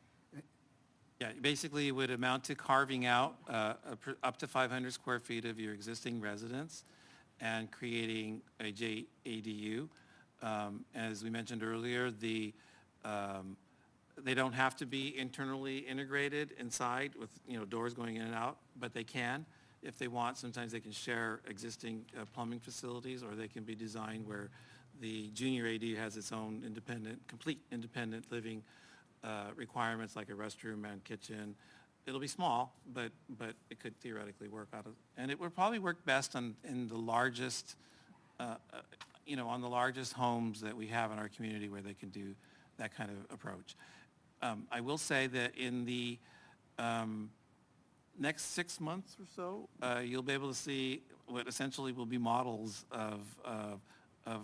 Speaker 14: Yeah, basically it would amount to carving out up to 500 square feet of your existing residence and creating a JADU. As we mentioned earlier, they don't have to be internally integrated inside with doors going in and out, but they can if they want. Sometimes they can share existing plumbing facilities, or they can be designed where the junior ADU has its own complete independent living requirements like a restroom and kitchen. It'll be small, but it could theoretically work out of, and it would probably work best in the largest on the largest homes that we have in our community where they can do that kind of approach. I will say that in the next 6 months or so, you'll be able to see what essentially will be models of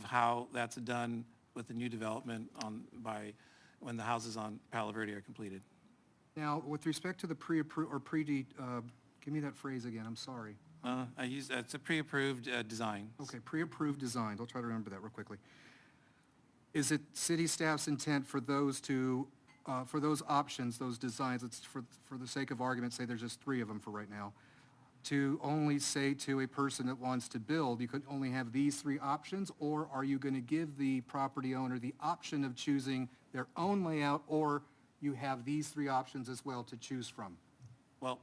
Speaker 14: how that's done with the new development when the houses on Palo Verde are completed.
Speaker 4: Now, with respect to the pre-approved or give me that phrase again, I'm sorry.
Speaker 14: It's a pre-approved design.
Speaker 4: Okay, pre-approved designs. I'll try to remember that real quickly. Is it city staff's intent for those for those options, those designs, let's for the sake of argument, say there's just 3 of them for right now, to only say to a person that wants to build, you could only have these 3 options, or are you going to give the property owner the option of choosing their own layout, or you have these 3 options as well to choose from?
Speaker 14: Well,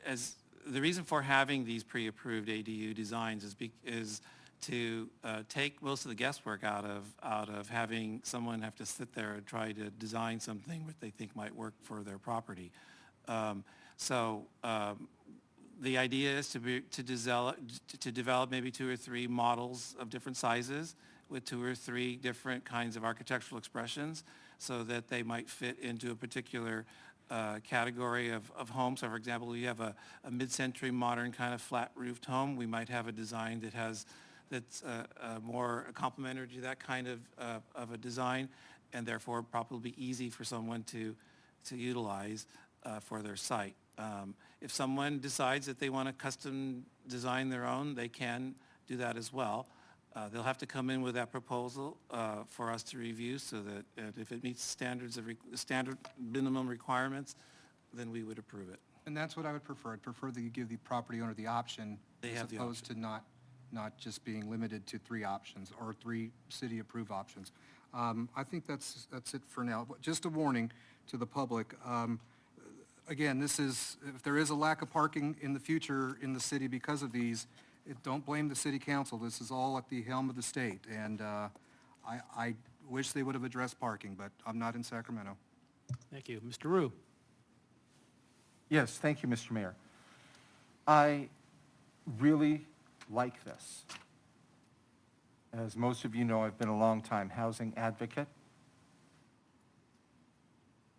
Speaker 14: as the reason for having these pre-approved ADU designs is to take most of the guesswork out of having someone have to sit there and try to design something that they think might work for their property. The idea is to develop maybe 2 or 3 models of different sizes with 2 or 3 different kinds of architectural expressions so that they might fit into a particular category of home. So for example, you have a mid-century modern kind of flat-roofed home. We might have a design that's more complementary to that kind of a design, and therefore probably easy for someone to utilize for their site. If someone decides that they want to custom design their own, they can do that as well. They'll have to come in with that proposal for us to review, so that if it meets standard minimum requirements, then we would approve it.
Speaker 4: And that's what I would prefer. I'd prefer that you give the property owner the option
Speaker 14: They
Speaker 4: as
Speaker 14: have the
Speaker 4: opposed to not just being limited to 3 options or 3 city-approved options. I think that's it for now. But just a warning to the public. Again, if there is a lack of parking in the future in the city because of these, don't blame the city council. This is all at the helm of the state, and I wish they would have addressed parking, but I'm not in Sacramento.
Speaker 1: Thank you. Mr. Rue?
Speaker 5: Yes, thank you, Mr. Mayor. I really like this. As most of you know, I've been a long-time housing advocate.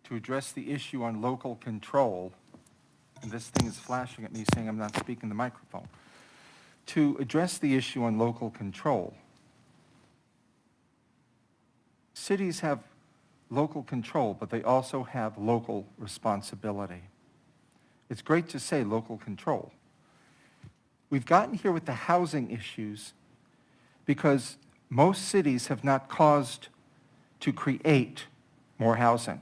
Speaker 5: To address the issue on local control, and this thing is flashing at me saying I'm not speaking the microphone. To address the issue on local control, cities have local control, but they also have local responsibility. It's great to say local control. We've gotten here with the housing issues because most cities have not caused to create more housing.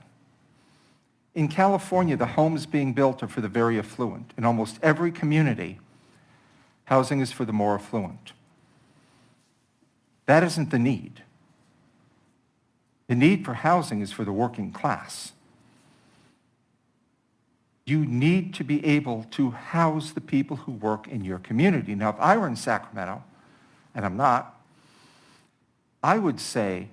Speaker 5: In California, the homes being built are for the very affluent. In almost every community, housing is for the more affluent. That isn't the need. The need for housing is for the working class. You need to be able to house the people who work in your community. Now, if I were in Sacramento, and I'm not, I would say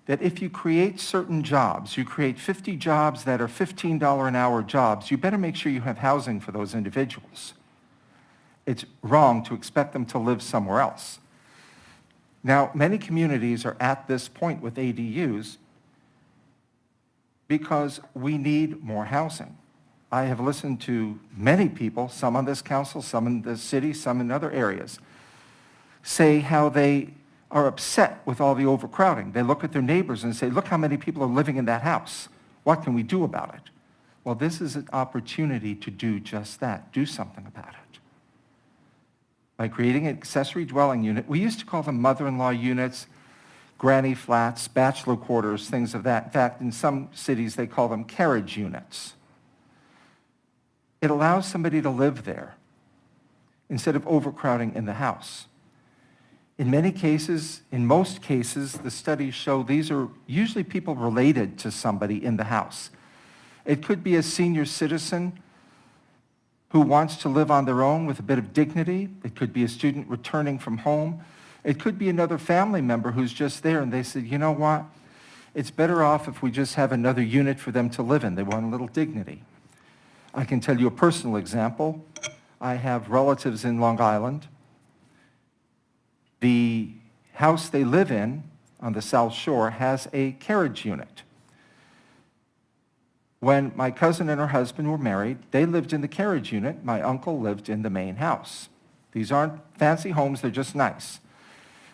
Speaker 5: that if you create certain jobs, you create 50 jobs that are $15 an hour jobs, you better make sure you have housing for those individuals. It's wrong to expect them to live somewhere else. Now, many communities are at this point with ADUs because we need more housing. I have listened to many people, some on this council, some in the city, some in other areas, say how they are upset with all the overcrowding. They look at their neighbors and say, look how many people are living in that house. What can we do about it? Well, this is an opportunity to do just that. Do something about it. By creating an accessory dwelling unit, we used to call them mother-in-law units, granny flats, bachelor quarters, things of that. In fact, in some cities, they call them carriage units. It allows somebody to live there instead of overcrowding in the house. In many cases, in most cases, the studies show these are usually people related to somebody in the house. It could be a senior citizen who wants to live on their own with a bit of dignity. It could be a student returning from home. It could be another family member who's just there and they said, you know what? It's better off if we just have another unit for them to live in. They want a little dignity. I can tell you a personal example. I have relatives in Long Island. The house they live in on the South Shore has a carriage unit. When my cousin and her husband were married, they lived in the carriage unit. My uncle lived in the main house. These aren't fancy homes, they're just nice.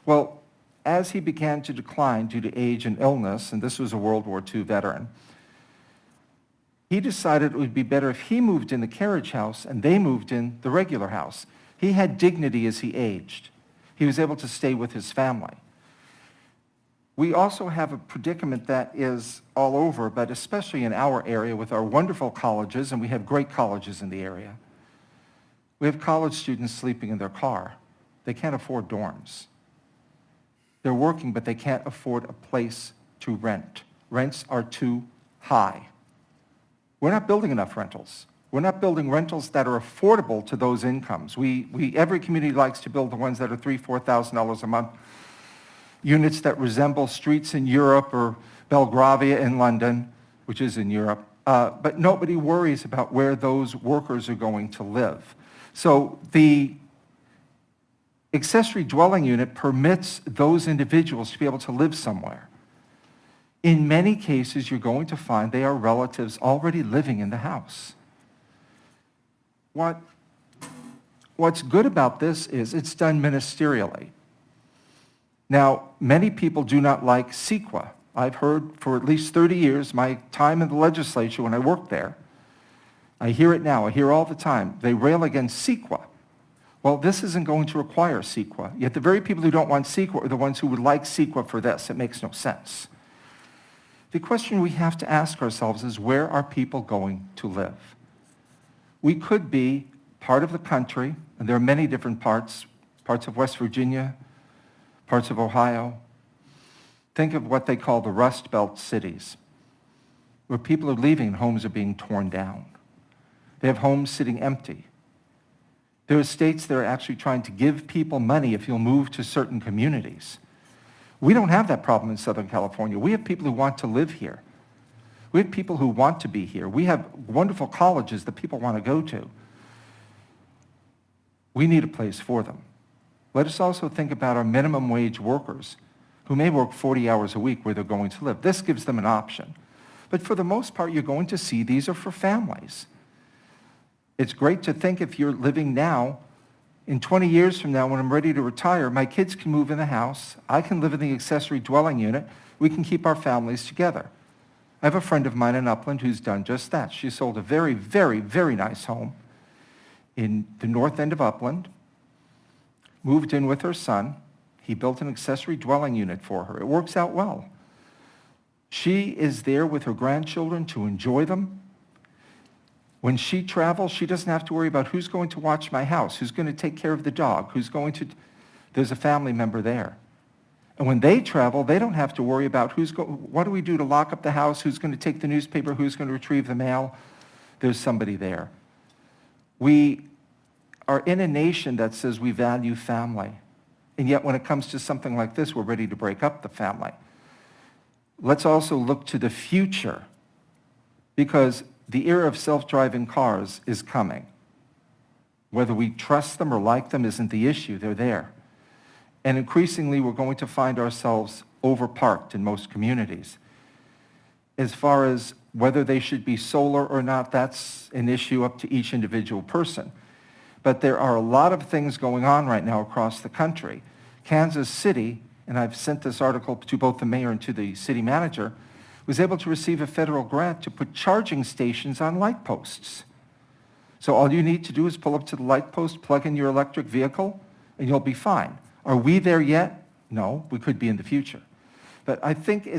Speaker 5: Well, as he began to decline due to age and illness, and this was a World War II veteran, he decided it would be better if he moved in the carriage house and they moved in the regular house. He had dignity as he aged. He was able to stay with his family. We also have a predicament that is all over, but especially in our area with our wonderful colleges, and we have great colleges in the area. We have college students sleeping in their car. They can't afford dorms. They're working, but they can't afford a place to rent. Rents are too high. We're not building enough rentals. We're not building rentals that are affordable to those incomes. Every community likes to build the ones that are $3,000, $4,000 a month, units that resemble streets in Europe or Belgravia in London, which is in Europe. But nobody worries about where those workers are going to live. So the accessory dwelling unit permits those individuals to be able to live somewhere. In many cases, you're going to find they are relatives already living in the house. What's good about this is it's done ministerially. Now, many people do not like CEQA. I've heard for at least 30 years, my time in the legislature when I worked there, I hear it now, I hear all the time, they rail against CEQA. Well, this isn't going to require CEQA, yet the very people who don't want CEQA are the ones who would like CEQA for this. It makes no sense. The question we have to ask ourselves is, where are people going to live? We could be part of the country, and there are many different parts of West Virginia, parts of Ohio. Think of what they call the Rust Belt cities, where people are leaving and homes are being torn down. They have homes sitting empty. There are states that are actually trying to give people money if you'll move to certain communities. We don't have that problem in Southern California. We have people who want to live here. We have people who want to be here. We have wonderful colleges that people want to go to. We need a place for them. Let us also think about our minimum wage workers who may work 40 hours a week where they're going to live. This gives them an option. But for the most part, you're going to see these are for families. It's great to think if you're living now, in 20 years from now when I'm ready to retire, my kids can move in the house, I can live in the accessory dwelling unit, we can keep our families together. I have a friend of mine in Upland who's done just that. She sold a very, very, very nice home in the north end of Upland, moved in with her son. He built an accessory dwelling unit for her. It works out well. She is there with her grandchildren to enjoy them. When she travels, she doesn't have to worry about who's going to watch my house, who's going to take care of the dog, there's a family member there. And when they travel, they don't have to worry about what do we do to lock up the house, who's going to take the newspaper, who's going to retrieve the mail. There's somebody there. We are in a nation that says we value family. And yet when it comes to something like this, we're ready to break up the family. Let's also look to the future, because the era of self-driving cars is coming. Whether we trust them or like them isn't the issue. They're there. And increasingly, we're going to find ourselves overparked in most communities. As far as whether they should be solar or not, that's an issue up to each individual person. But there are a lot of things going on right now across the country. Kansas City, and I've sent this article to both the mayor and to the city manager, was able to receive a federal grant to put charging stations on light posts. So all you need to do is pull up to the light post, plug in your electric vehicle, and you'll be fine. Are we there yet? No, we could be in the future. But I think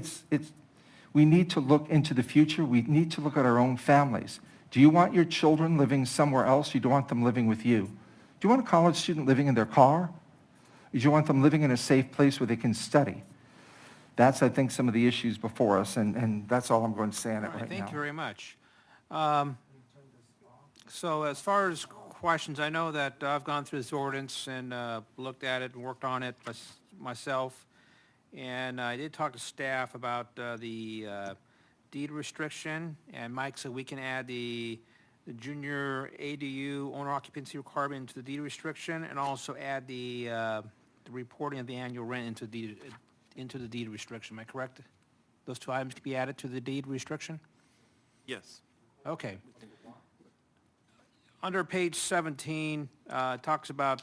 Speaker 5: we need to look into the future. We need to look at our own families. Do you want your children living somewhere else? You don't want them living with you. Do you want a college student living in their car? Or do you want them living in a safe place where they can study? That's, I think, some of the issues before us, and that's all I'm going to say on it right now.
Speaker 1: Thank you very much. So as far as questions, I know that I've gone through this ordinance and looked at it and worked on it myself. And I did talk to staff about the deed restriction, and Mike said we can add the junior ADU owner occupancy requirement into the deed restriction, and also add the reporting of the annual rent into the deed restriction. Am I correct? Those two items can be added to the deed restriction?
Speaker 14: Yes.
Speaker 1: Okay. Under page 17, talks about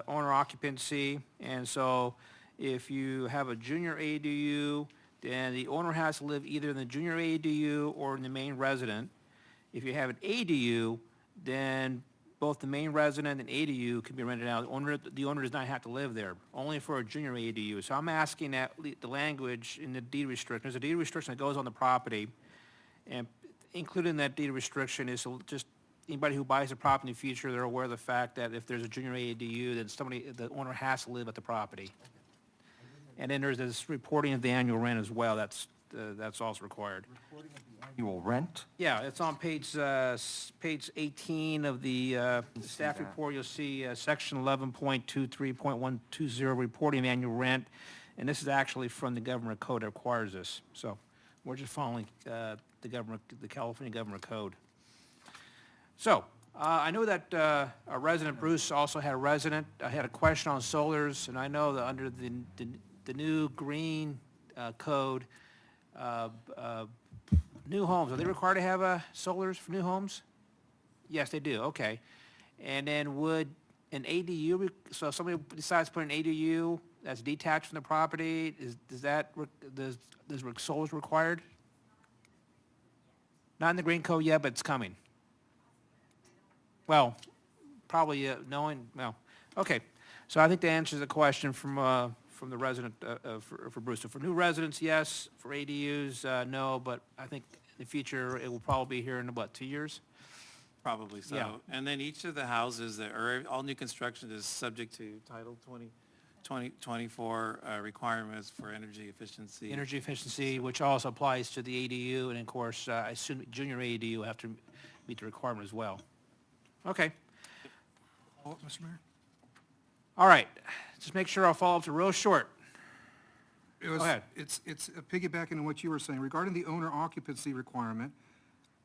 Speaker 1: owner occupancy, and so if you have a junior ADU, then the owner has to live either in the junior ADU or in the main resident. If you have an ADU, then both the main resident and ADU can be rented out. The owner does not have to live there, only for a junior ADU. So I'm asking that the language in the deed restriction, there's a deed restriction that goes on the property, and included in that deed restriction is just anybody who buys a property in the future, they're aware of the fact that if there's a junior ADU, then the owner has to live at the property. And then there's this reporting of the annual rent as well. That's that's also required.
Speaker 5: Annual rent?
Speaker 1: Yeah, it's on page 18 of the staff report. You'll see section 11.23.120, reporting of annual rent. And this is actually from the government code that requires this. So we're just following the California government code. So I know that our resident Bruce also had a question on solars, and I know that under the new green code, new homes, are they required to have solars for new homes? Yes, they do, okay. And then would an ADU, so if somebody decides to put an ADU that's detached from the property, does solars required? Not in the green code yet, but it's coming. Well, probably well, okay. So I think that answers the question from the resident for Bruce. So for new residents, yes. For ADUs, no. But I think in the future it will probably be here in 2 years?
Speaker 14: Probably so.
Speaker 1: Yeah.
Speaker 14: And then each of the houses all new construction is subject to Title 24 requirements for energy efficiency.
Speaker 1: Energy efficiency, which also applies to the ADU, and of course, I assume junior ADU will have to meet the requirement as well. Okay.
Speaker 4: Oh, Mr. Mayor?
Speaker 1: All right. Just make sure our follow-ups are real short. Go ahead.
Speaker 4: It's piggybacking on what you were saying. Regarding the owner occupancy requirement,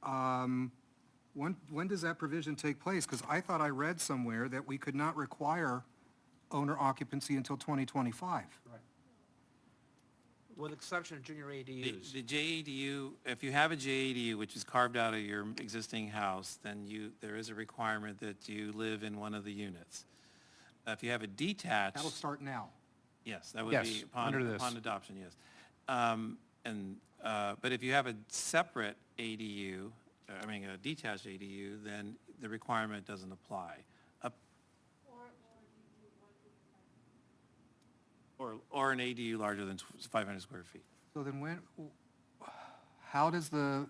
Speaker 4: when does that provision take place? Because I thought I read somewhere that we could not require owner occupancy until 2025.
Speaker 1: With the exception of junior ADUs.
Speaker 14: The JADU, if you have a JADU, which is carved out of your existing house, then there is a requirement that you live in one of the units. If you have a detached.
Speaker 4: That'll start now.
Speaker 14: Yes, that would
Speaker 1: Yes,
Speaker 14: be
Speaker 1: under this.
Speaker 14: upon adoption, yes. But if you have a separate ADU, a detached ADU, then the requirement doesn't apply. Or an ADU larger than 500 square feet.
Speaker 4: So then how does the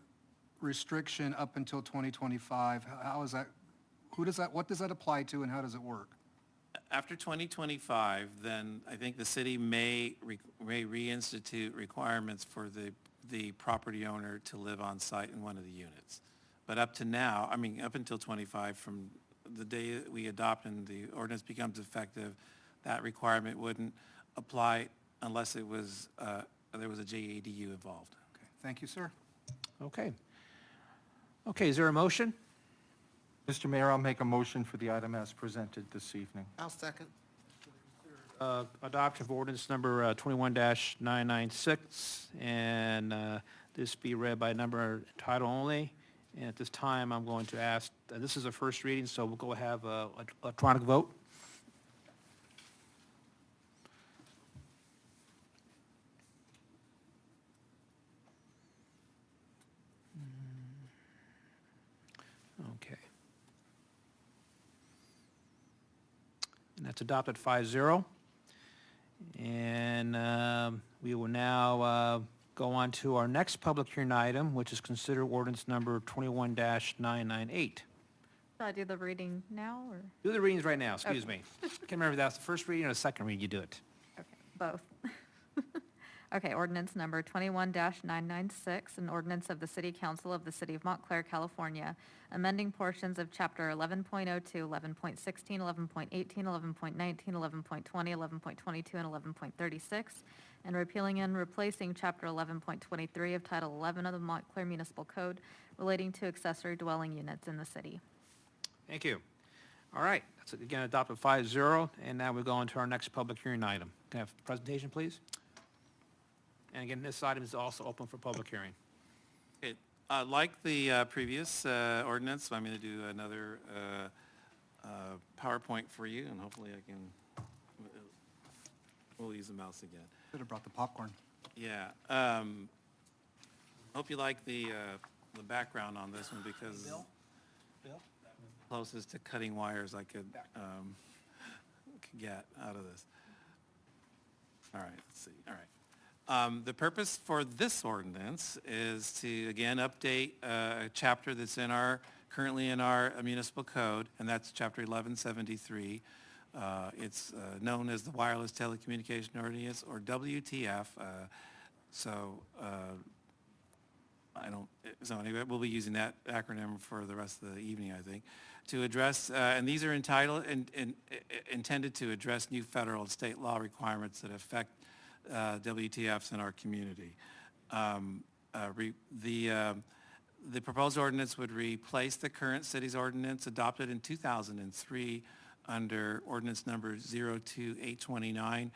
Speaker 4: restriction up until 2025, how is that, what does that apply to and how does it work?
Speaker 14: After 2025, then I think the city may reinstitute requirements for the property owner to live on site in one of the units. But up to now, up until 25, from the day that we adopt and the ordinance becomes effective, that requirement wouldn't apply unless there was a JADU involved.
Speaker 4: Okay, thank you, sir.
Speaker 1: Okay. Okay, is there a motion?
Speaker 5: Mr. Mayor, I'll make a motion for the item as presented this evening.
Speaker 7: I'll second.
Speaker 1: Adoption of ordinance number 21-996, and this be read by number title only. And at this time, I'm going to ask, this is a first reading, so we'll go have an electronic vote. Okay. And that's adopted 5-0. And we will now go on to our next public hearing item, which is considered ordinance number 21-998.
Speaker 2: Should I do the reading now, or?
Speaker 1: Do the readings right now, excuse
Speaker 2: Okay.
Speaker 1: me. Can't remember if that's the first reading or the second reading, you do it.
Speaker 2: Okay, both. Okay, ordinance number 21-996, an ordinance of the City Council of the City of Montclair, California, amending portions of Chapter 11.02, 11.16, 11.18, 11.19, 11.20, 11.22, and 11.36, and repealing and replacing Chapter 11.23 of Title 11 of the Montclair Municipal Code relating to accessory dwelling units in the city.
Speaker 1: Thank you. All right, that's again adopted 5-0, and now we go on to our next public hearing item. Can I have the presentation, please? And again, this item is also open for public hearing.
Speaker 14: Okay, like the previous ordinance, I'm going to do another PowerPoint for you, and hopefully I can, we'll use the mouse again.
Speaker 4: Should have brought the popcorn.
Speaker 14: Yeah. Hope you like the background on this one because
Speaker 1: Bill?
Speaker 14: closest to cutting wires I could get out of this. All right, let's see. All right. The purpose for this ordinance is to, again, update a chapter that's currently in our municipal code, and that's Chapter 1173. It's known as the Wireless Telecommunication Ordinance, or WTF. so anyway, we'll be using that acronym for the rest of the evening, I think, to address, and these are entitled and intended to address new federal and state law requirements that affect WTFs in our community. The proposed ordinance would replace the current city's ordinance adopted in 2003 under ordinance number 02829.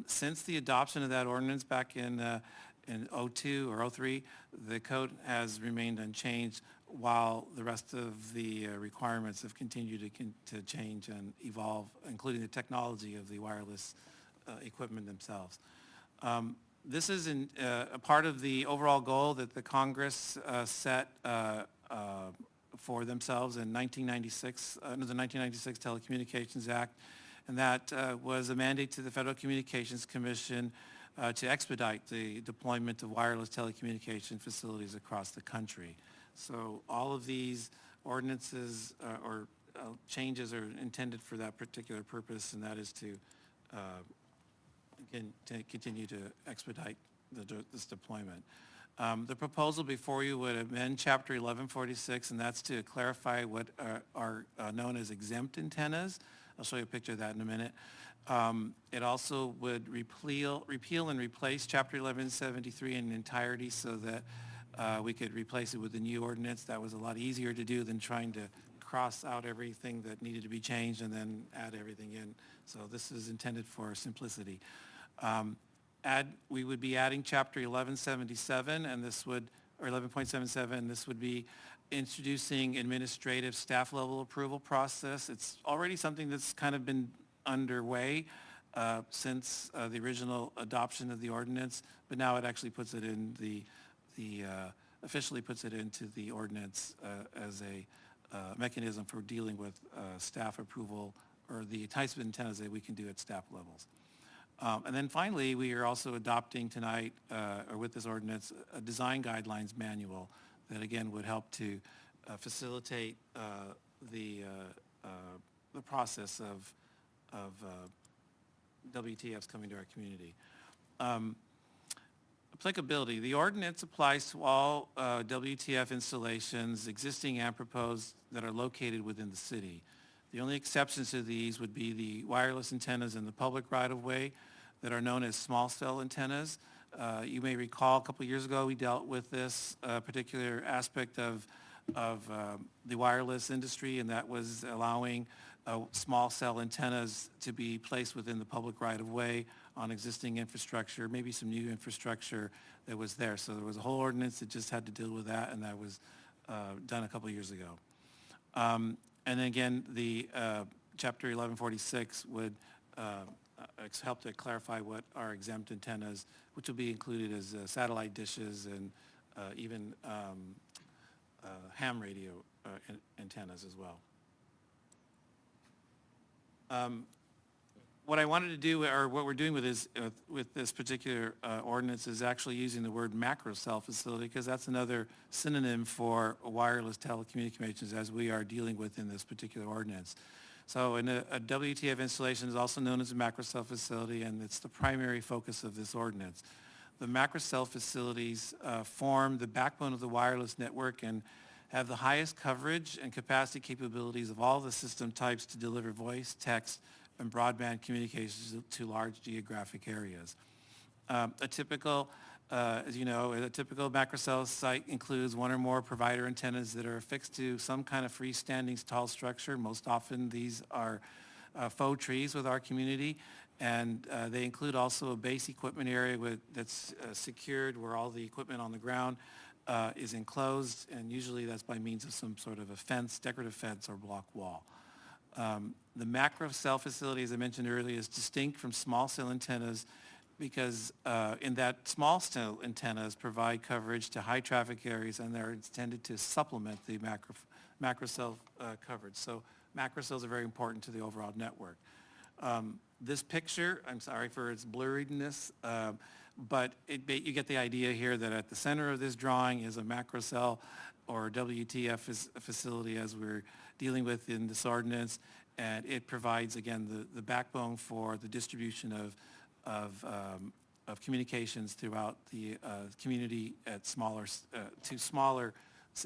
Speaker 14: Since the adoption of that ordinance back in 02 or 03, the code has remained unchanged while the rest of the requirements have continued to change and evolve, including the technology of the wireless equipment themselves. This is a part of the overall goal that the Congress set for themselves in 1996, under the 1996 Telecommunications Act, and that was a mandate to the Federal Communications Commission to expedite the deployment of wireless telecommunication facilities across the country. So all of these ordinances or changes are intended for that particular purpose, and that is to continue to expedite this deployment. The proposal before you would amend Chapter 1146, and that's to clarify what are known as exempt antennas. I'll show you a picture of that in a minute. It also would repeal and replace Chapter 1173 in entirety so that we could replace it with the new ordinance. That was a lot easier to do than trying to cross out everything that needed to be changed and then add everything in. So this is intended for simplicity. We would be adding Chapter 1177, and this would, or 11.77, this would be introducing administrative staff level approval process. It's already something that's kind of been underway since the original adoption of the ordinance, but now it actually puts it in officially puts it into the ordinance as a mechanism for dealing with staff approval or the types of antennas that we can do at staff levels. And then finally, we are also adopting tonight, or with this ordinance, a design guidelines manual that again would help to facilitate the process of WTFs coming to our community. Applicability. The ordinance applies to all WTF installations, existing and proposed, that are located within the city. The only exceptions to these would be the wireless antennas in the public right-of-way that are known as small cell antennas. You may recall a couple years ago we dealt with this particular aspect of the wireless industry, and that was allowing small cell antennas to be placed within the public right-of-way on existing infrastructure, maybe some new infrastructure that was there. So there was a whole ordinance that just had to deal with that, and that was done a couple years ago. And then again, the Chapter 1146 would help to clarify what are exempt antennas, which will be included as satellite dishes and even ham radio antennas as well. What I wanted to do, or what we're doing with this particular ordinance, is actually using the word macro cell facility, because that's another synonym for wireless telecommunications as we are dealing with in this particular ordinance. So a WTF installation is also known as a macro cell facility, and it's the primary focus of this ordinance. The macro cell facilities form the backbone of the wireless network and have the highest coverage and capacity capabilities of all the system types to deliver voice, text, and broadband communications to large geographic areas. A typical macrocell site includes one or more provider antennas that are affixed to some kind of freestanding tall structure. Most often these are faux trees with our community, and they include also a base equipment area that's secured, where all the equipment on the ground is enclosed, and usually that's by means of some sort of a fence, decorative fence or block wall. The macro cell facility, as I mentioned earlier, is distinct from small cell antennas because in that small cell antennas provide coverage to high traffic areas, and they're intended to supplement the macro cell coverage. So macro cells are very important to the overall network. This picture, I'm sorry for its blurriness, but you get the idea here that at the center of this drawing is a macro cell or WTF facility as we're dealing with in this ordinance, and it provides, again, the backbone for the distribution of of communications throughout the community at smaller, to smaller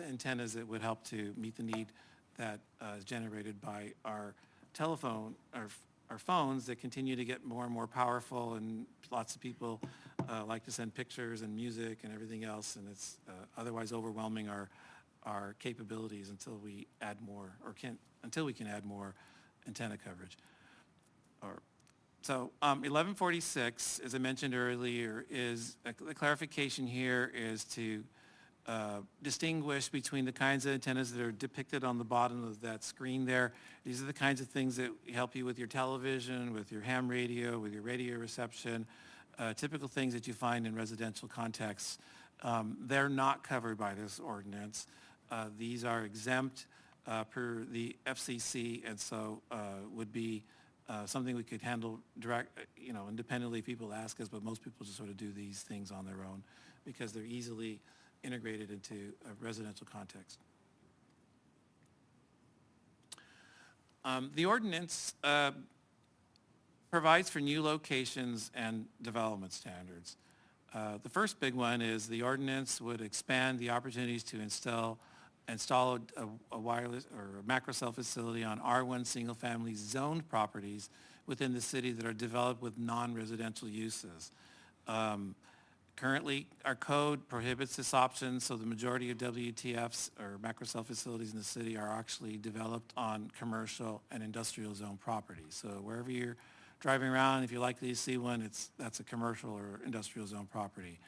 Speaker 14: antennas that would help to meet the need that is generated by our telephone, our phones that continue to get more and more powerful, and lots of people like to send pictures and music and everything else, and it's otherwise overwhelming our capabilities until we add more, until we can add more antenna coverage. So 1146, as I mentioned earlier, is the clarification here is to distinguish between the kinds of antennas that are depicted on the bottom of that screen there. These are the kinds of things that help you with your television, with your ham radio, with your radio reception, typical things that you find in residential contexts. They're not covered by this ordinance. These are exempt per the FCC, and so would be something we could handle independently if people ask us, but most people just sort of do these things on their own because they're easily integrated into a residential context. The ordinance provides for new locations and development standards. The first big one is the ordinance would expand the opportunities to install a wireless or a macro cell facility on R1 single-family zoned properties within the city that are developed with non-residential uses. Currently, our code prohibits this option, so the majority of WTFs or macro cell facilities in the city are actually developed on commercial and industrial zone properties. So wherever you're driving around, if you're likely to see one, that's a commercial or industrial zone property.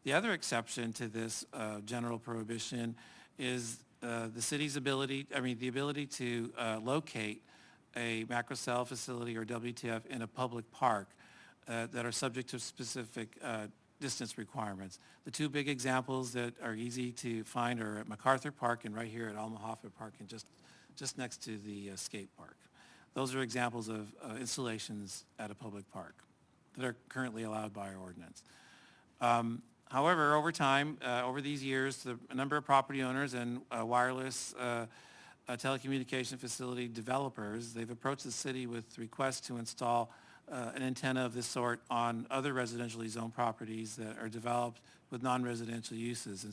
Speaker 14: The other exception to this general prohibition is the city's ability to locate a macro cell facility or WTF in a public park that are subject to specific distance requirements. The two big examples that are easy to find are at MacArthur Park and right here at Alma Hoffa Park and just next to the skate park. Those are examples of installations at a public park that are currently allowed by our ordinance. However, over time, over these years, a number of property owners and wireless telecommunication facility developers, they've approached the city with requests to install an antenna of this sort on other residentially zoned properties that are developed with non-residential uses.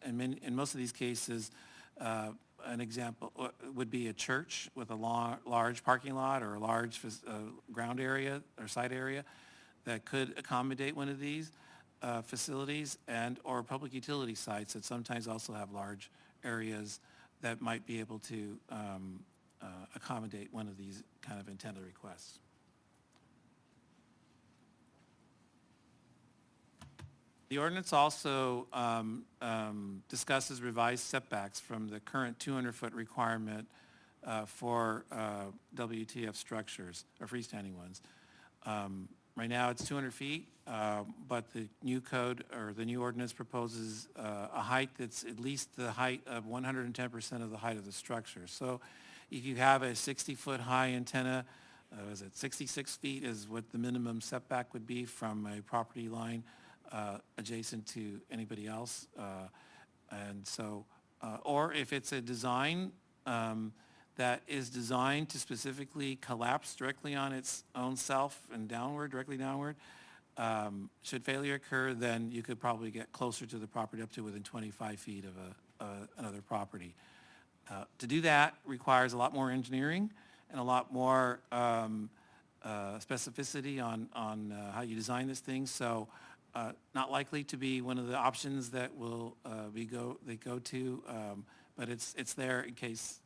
Speaker 14: In most of these cases, an example would be a church with a large parking lot or a large ground area or site area that could accommodate one of these facilities, or public utility sites that sometimes also have large areas that might be able to accommodate one of these kind of antenna requests. The ordinance also discusses revised setbacks from the current 200-foot requirement for WTF structures, or freestanding ones. Right now, it's 200 feet, but the new code, or the new ordinance proposes a height that's at least the height of 110% of the height of the structure. So if you have a 60-foot high antenna, 66 feet is what the minimum setback would be from a property line adjacent to anybody else. Or if it's a design that is designed to specifically collapse directly on its own self and directly downward, should failure occur, then you could probably get closer to the property, up to within 25 feet of another property. To do that requires a lot more engineering and a lot more specificity on how you design this thing. So not likely to be one of the options that will they go to, but it's there in case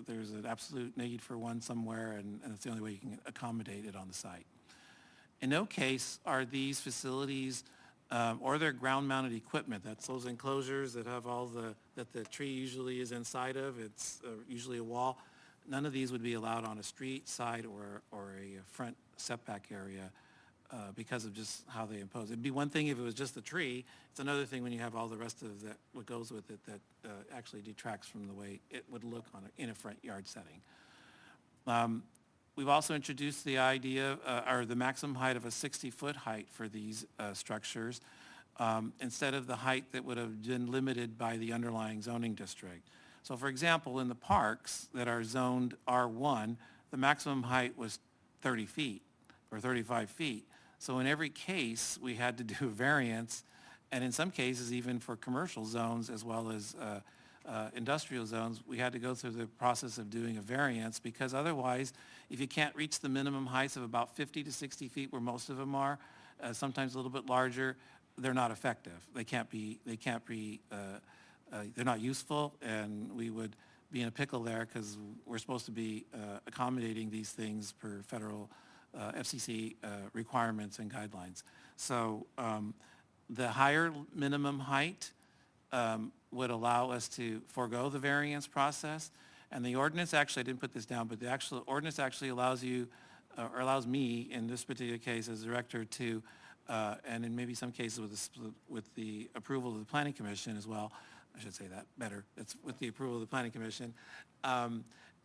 Speaker 14: there's an absolute need for one somewhere, and it's the only way you can accommodate it on the site. In no case are these facilities or their ground-mounted equipment, that's those enclosures that have that the tree usually is inside of, it's usually a wall. None of these would be allowed on a street, side, or a front setback area because of just how they impose. It'd be one thing if it was just the tree. It's another thing when you have all the rest of that, what goes with it, that actually detracts from the way it would look in a front yard setting. We've also introduced the idea, or the maximum height of a 60-foot height for these structures, instead of the height that would have been limited by the underlying zoning district. So for example, in the parks that are zoned R1, the maximum height was 30 feet or 35 feet. So in every case, we had to do a variance, and in some cases, even for commercial zones as well as industrial zones, we had to go through the process of doing a variance, because otherwise, if you can't reach the minimum heights of about 50 to 60 feet where most of them are, sometimes a little bit larger, they're not effective. They're not useful, and we would be in a pickle there because we're supposed to be accommodating these things per federal FCC requirements and guidelines. So the higher minimum height would allow us to forego the variance process. And the ordinance, actually, I didn't put this down, but the actual ordinance actually allows you, or allows me, in this particular case as director, to, and in maybe some cases with the approval of the Planning Commission as well, I should say that better, it's with the approval of the Planning Commission,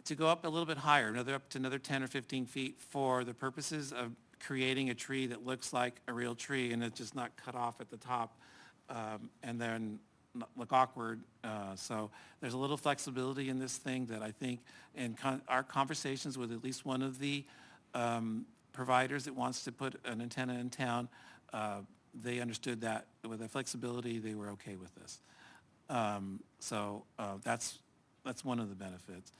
Speaker 14: to go up a little bit higher, up to another 10 or 15 feet for the purposes of creating a tree that looks like a real tree and it's just not cut off at the top and then look awkward. So there's a little flexibility in this thing that I think in our conversations with at least one of the providers that wants to put an antenna in town, they understood that with the flexibility, they were okay with this. So that's one of the benefits.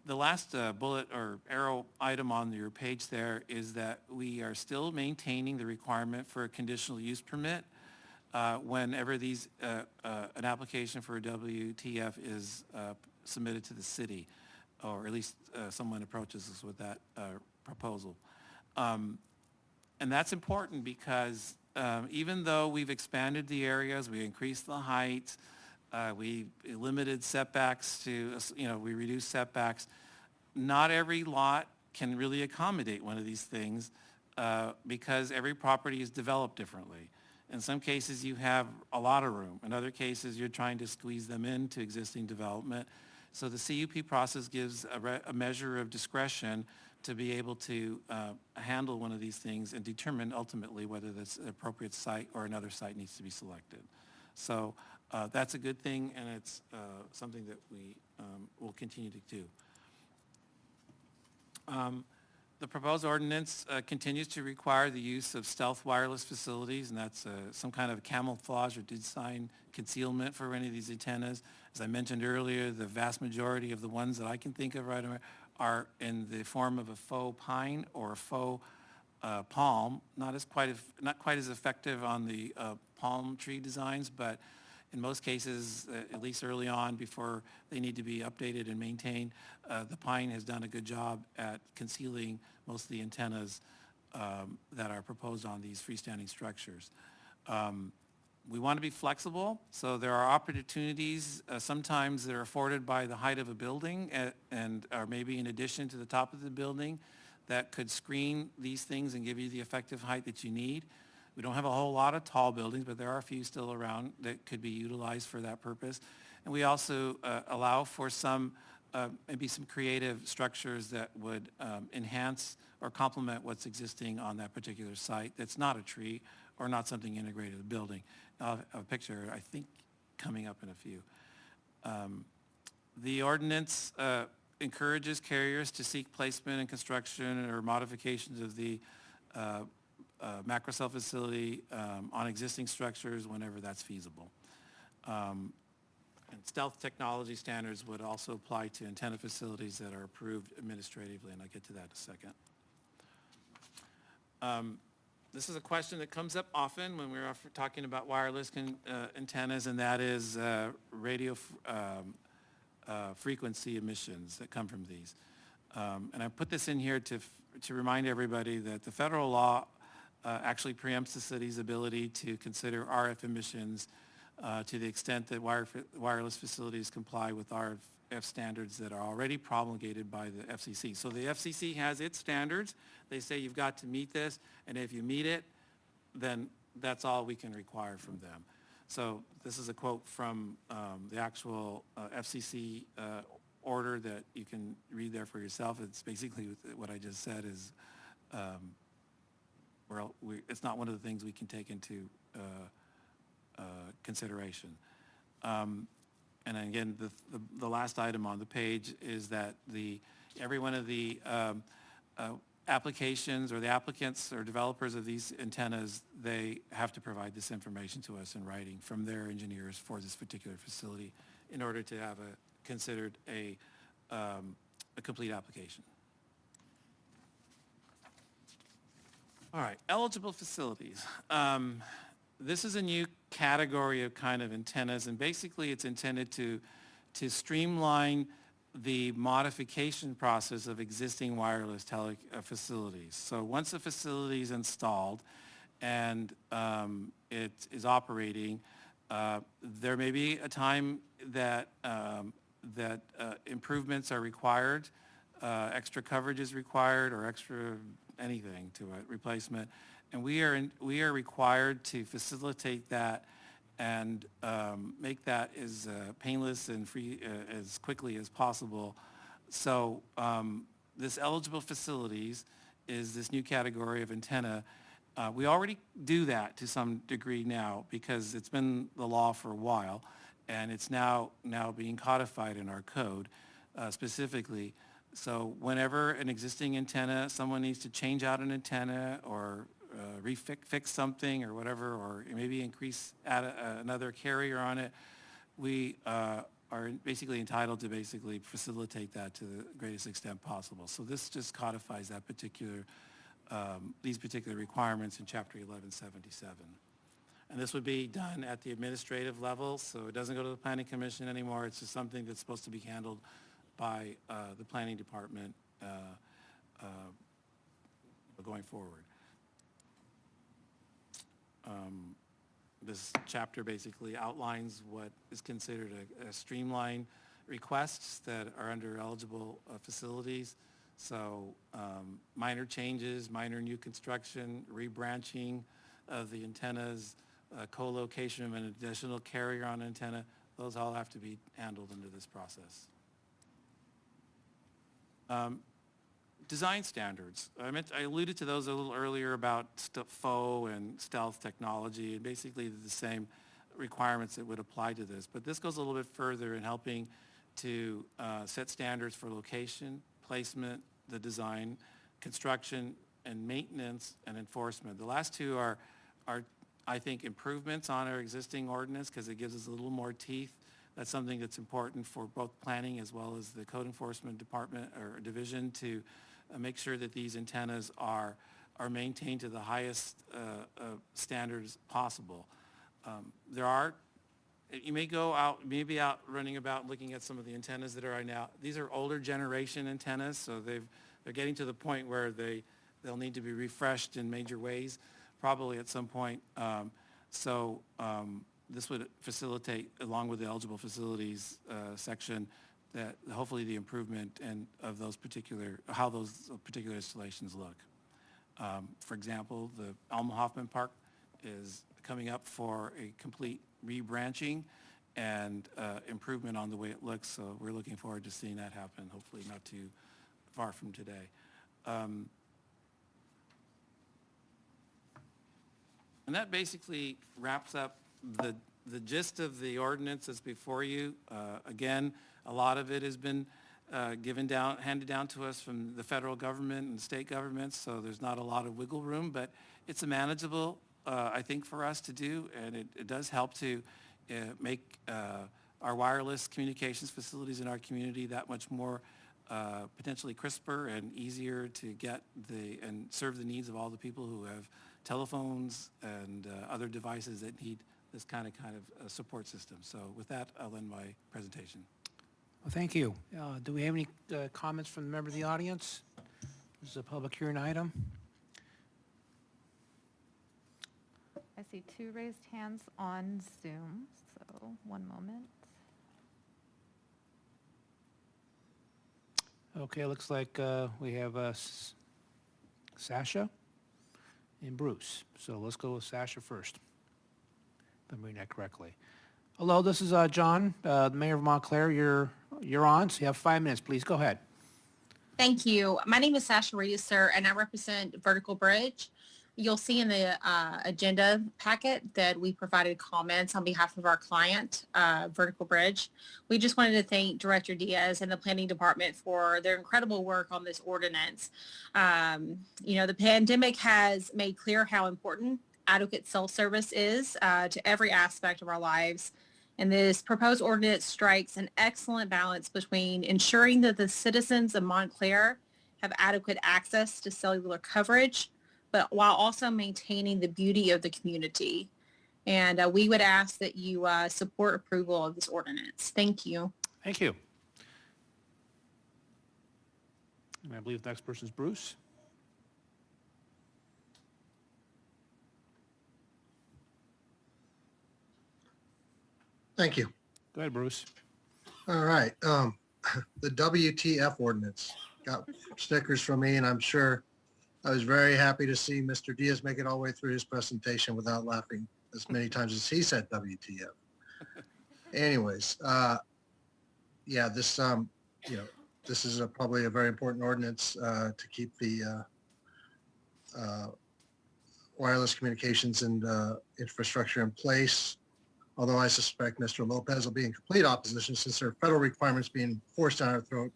Speaker 14: The last bullet or arrow item on your page there is that we are still maintaining the requirement for a conditional use permit whenever an application for a WTF is submitted to the city, or at least someone approaches us with that proposal. And that's important because even though we've expanded the areas, we increased the height, we limited setbacks to, we reduced setbacks, not every lot can really accommodate one of these things because every property is developed differently. In some cases, you have a lot of room. In other cases, you're trying to squeeze them into existing development. So the CUP process gives a measure of discretion to be able to handle one of these things and determine ultimately whether this appropriate site or another site needs to be selected. So that's a good thing, and it's something that we will continue to do. The proposed ordinance continues to require the use of stealth wireless facilities, and that's some kind of camouflage or design concealment for any of these antennas. As I mentioned earlier, the vast majority of the ones that I can think of right now are in the form of a faux pine or a faux palm, not quite as effective on the palm tree designs, but in most cases, at least early on, before they need to be updated and maintained, the pine has done a good job at concealing most of the antennas that are proposed on these freestanding structures. We want to be flexible, so there are opportunities sometimes that are afforded by the height of a building or maybe in addition to the top of the building that could screen these things and give you the effective height that you need. We don't have a whole lot of tall buildings, but there are a few still around that could be utilized for that purpose. And we also allow for maybe some creative structures that would enhance or complement what's existing on that particular site that's not a tree or not something integrated in the building. I'll have a picture, I think, coming up in a few. The ordinance encourages carriers to seek placement and construction or modifications of the macro cell facility on existing structures whenever that's feasible. And stealth technology standards would also apply to antenna facilities that are approved administratively, and I'll get to that in a second. This is a question that comes up often when we're talking about wireless antennas, and that is radio frequency emissions that come from these. And I put this in here to remind everybody that the federal law actually preempts the city's ability to consider RF emissions to the extent that wireless facilities comply with RF standards that are already promulgated by the FCC. So the FCC has its standards. They say you've got to meet this, and if you meet it, then that's all we can require from them. So this is a quote from the actual FCC order that you can read there for yourself. It's basically what I just said is it's not one of the things we can take into consideration. And again, the last item on the page is that every one of the applications or the applicants or developers of these antennas, they have to provide this information to us in writing from their engineers for this particular facility in order to have considered a complete application. All right, eligible facilities. This is a new category of kind of antennas, and basically it's intended to streamline the modification process of existing wireless facilities. So once a facility is installed and it is operating, there may be a time that improvements are required, extra coverage is required, or extra anything to it, replacement. And we are required to facilitate that and make that as painless and free as quickly as possible. So this eligible facilities is this new category of antenna. We already do that to some degree now because it's been the law for a while, and it's now being codified in our code specifically. So whenever an existing antenna, someone needs to change out an antenna or fix something or whatever, or maybe add another carrier on it, we are basically entitled to basically facilitate that to the greatest extent possible. So this just codifies that these particular requirements in Chapter 1177. And this would be done at the administrative level, so it doesn't go to the Planning Commission anymore. It's just something that's supposed to be handled by the Planning Department going forward. This chapter basically outlines what is considered a streamline requests that are under eligible facilities. So minor changes, minor new construction, rebranching of the antennas, co-location of an additional carrier on antenna, those all have to be handled under this process. Design standards. I alluded to those a little earlier about faux and stealth technology, and basically the same requirements that would apply to this. But this goes a little bit further in helping to set standards for location, placement, the design, construction, and maintenance and enforcement. The last two are I think, improvements on our existing ordinance because it gives us a little more teeth. That's something that's important for both planning as well as the code enforcement department or division to make sure that these antennas are maintained to the highest standards possible. You may go out, maybe out running about looking at some of the antennas that are right now. These are older generation antennas, so they're getting to the point where they'll need to be refreshed in major ways, probably at some point. This would facilitate, along with the eligible facilities section, that hopefully the improvement and of how those particular installations look. For example, the Alma Hoffman Park is coming up for a complete rebranching and improvement on the way it looks. So we're looking forward to seeing that happen, hopefully not too far from today. And that basically wraps up the gist of the ordinance that's before you. Again, a lot of it has been handed down to us from the federal government and state governments, so there's not a lot of wiggle room, but it's a manageable, I think, for us to do, and it does help to make our wireless communications facilities in our community that much more potentially crisper and easier to get and serve the needs of all the people who have telephones and other devices that need this kind of support system. So with that, I'll end my presentation.
Speaker 1: Well, thank you. Do we have any comments from the member of the audience? This is a public hearing item.
Speaker 2: I see 2 raised hands on Zoom, so one moment.
Speaker 1: Okay, looks like we have Sasha and Bruce. So let's go with Sasha first, if I'm reading that correctly. Hello, this is John, the mayor of Montclair. You're on, so you have 5 minutes. Please go ahead.
Speaker 15: Thank you. My name is Sasha Reeser, and I represent Vertical Bridge. You'll see in the agenda packet that we provided comments on behalf of our client, Vertical Bridge. We just wanted to thank Director Diaz and the Planning Department for their incredible work on this ordinance. The pandemic has made clear how important adequate self-service is to every aspect of our lives. And this proposed ordinance strikes an excellent balance between ensuring that the citizens of Montclair have adequate access to cellular coverage, but while also maintaining the beauty of the community. And we would ask that you support approval of this ordinance. Thank you.
Speaker 1: Thank you. And I believe the next person is Bruce.
Speaker 13: Thank you.
Speaker 1: Go ahead, Bruce.
Speaker 13: All right. The WTF ordinance got stickers from me, and I'm sure I was very happy to see Mr. Diaz make it all the way through his presentation without laughing as many times as he said WTF. Anyways, yeah, this, this is probably a very important ordinance to keep the wireless communications and infrastructure in place. Although I suspect Mr. Lopez will be in complete opposition since there are federal requirements being forced down our throat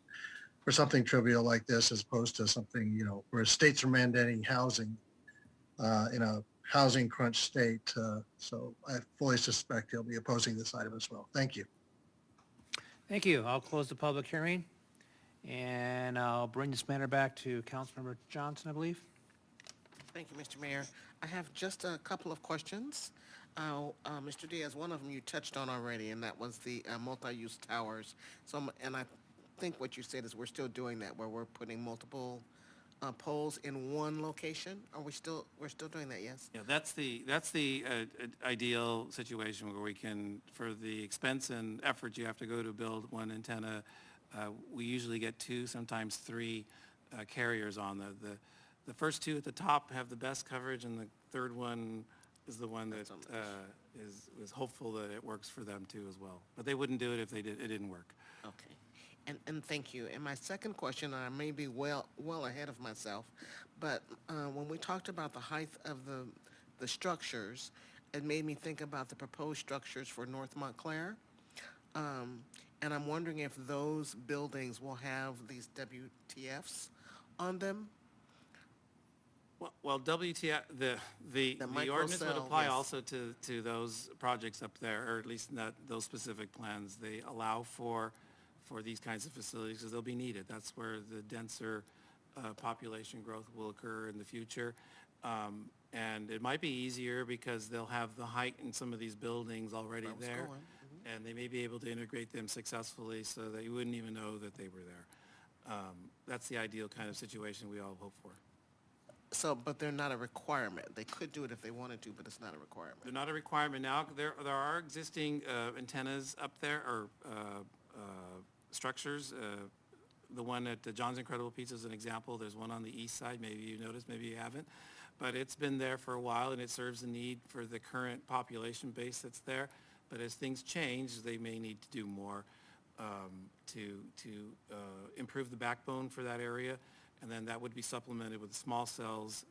Speaker 13: for something trivial like this, as opposed to something, where states are mandating housing in a housing crunch state. So I fully suspect he'll be opposing this item as well. Thank you.
Speaker 1: Thank you. I'll close the public hearing, and I'll bring this matter back to Councilmember Johnson, I believe.
Speaker 7: Thank you, Mr. Mayor. I have just a couple of questions. Mr. Diaz, one of them you touched on already, and that was the multi-use towers. And I think what you said is we're still doing that, where we're putting multiple poles in one location. We're still doing that, yes?
Speaker 14: Yeah, that's the ideal situation where we can, for the expense and effort you have to go to build one antenna, we usually get 2, sometimes 3 carriers on. The first 2 at the top have the best coverage, and the third one is the one that is hopeful that it works for them too as well. But they wouldn't do it if it didn't work.
Speaker 7: Okay. And thank you. And my second question, I may be well ahead of myself, but when we talked about the height of the structures, it made me think about the proposed structures for North Montclair. And I'm wondering if those buildings will have these WTFs on them.
Speaker 14: Well, WTF, the ordinance would apply also to those projects up there, or at least not those specific plans. They allow for these kinds of facilities because they'll be needed. That's where the denser population growth will occur in the future. And it might be easier because they'll have the height in some of these buildings already there. And they may be able to integrate them successfully so that you wouldn't even know that they were there. That's the ideal kind of situation we all hope for.
Speaker 7: So, but they're not a requirement. They could do it if they wanted to, but it's not a requirement.
Speaker 14: They're not a requirement now. There are existing antennas up there, or structures. The one at John's Incredible Pizza is an example. There's one on the east side. Maybe you noticed, maybe you haven't. But it's been there for a while, and it serves the need for the current population base that's there. But as things change, they may need to do more to improve the backbone for that area. And then that would be supplemented with small cells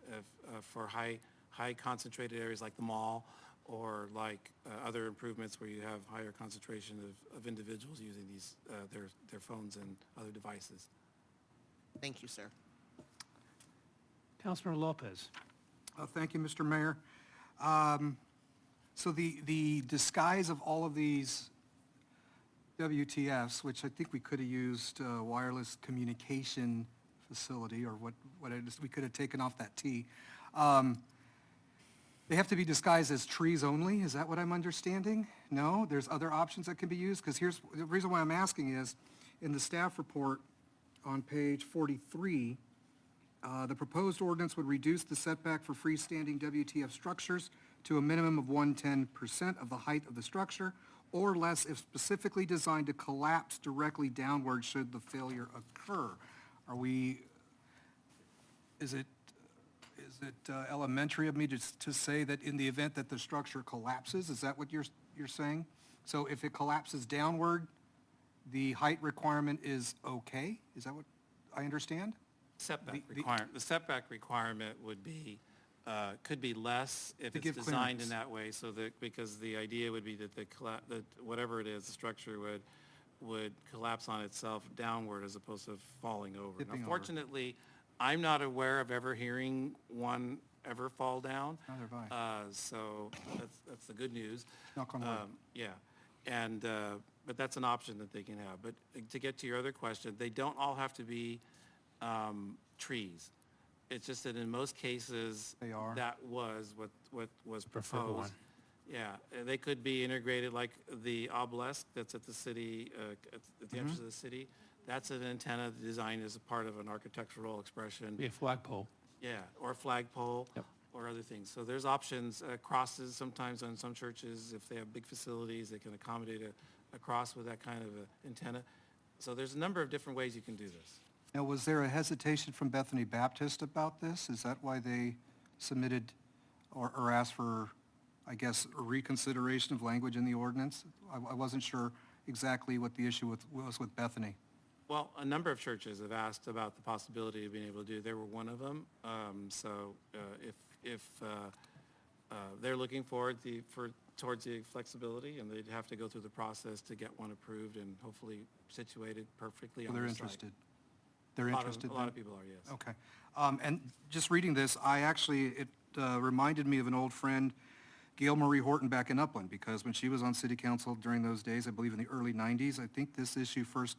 Speaker 14: for high concentrated areas like the mall, or like other improvements where you have higher concentration of individuals using these their phones and other devices.
Speaker 7: Thank you, sir.
Speaker 1: Councilmember Lopez.
Speaker 4: Thank you, Mr. Mayor. So the disguise of all of these WTFs, which I think we could have used wireless communication facility, or we could have taken off that T. They have to be disguised as trees only? Is that what I'm understanding? No? There's other options that can be used? Because here's the reason why I'm asking is, in the staff report on page 43, the proposed ordinance would reduce the setback for freestanding WTF structures to a minimum of 1/10% of the height of the structure, or less if specifically designed to collapse directly downward should the failure occur. Is it elementary of me to say that in the event that the structure collapses? Is that what you're saying? So if it collapses downward, the height requirement is okay? Is that what I understand?
Speaker 14: The setback requirement would be could be less if
Speaker 4: To
Speaker 14: it's
Speaker 4: give
Speaker 14: designed in
Speaker 4: clearance.
Speaker 14: that way, so that, because the idea would be that that whatever it is, the structure would collapse on itself downward as opposed to falling over.
Speaker 4: Tipping
Speaker 14: Now,
Speaker 4: over.
Speaker 14: fortunately, I'm not aware of ever hearing one ever fall down.
Speaker 4: Neither have I.
Speaker 14: So that's the good news.
Speaker 4: Knock on wood.
Speaker 14: Yeah, and, but that's an option that they can have. But to get to your other question, they don't all have to be trees. It's just that in most cases,
Speaker 4: They are.
Speaker 14: that was what was
Speaker 1: Preferred
Speaker 14: proposed.
Speaker 1: one.
Speaker 14: Yeah, they could be integrated like the obelisk that's at the city, at the entrance of the city. That's an antenna designed as a part of an architectural expression.
Speaker 1: Be a flagpole.
Speaker 14: Yeah, or a flagpole,
Speaker 1: Yep.
Speaker 14: or other things. So there's options, crosses sometimes on some churches, if they have big facilities, they can accommodate a cross with that kind of a antenna. So there's a number of different ways you can do this.
Speaker 4: Now, was there a hesitation from Bethany Baptist about this? Is that why they submitted or asked for, I guess, a reconsideration of language in the ordinance? I wasn't sure exactly what the issue was with Bethany.
Speaker 14: Well, a number of churches have asked about the possibility of being able to do. They were one of them. So if they're looking forward towards the flexibility, and they'd have to go through the process to get one approved and hopefully situated perfectly
Speaker 4: So
Speaker 14: on
Speaker 4: they're
Speaker 14: the site.
Speaker 4: interested. They're
Speaker 14: A lot
Speaker 4: interested
Speaker 14: of- A lot
Speaker 4: then?
Speaker 14: of people are, yes.
Speaker 4: Okay. And just reading this, it reminded me of an old friend, Gail Marie Horton, back in Upland, because when she was on city council during those days, I believe in the early 90s, I think this issue first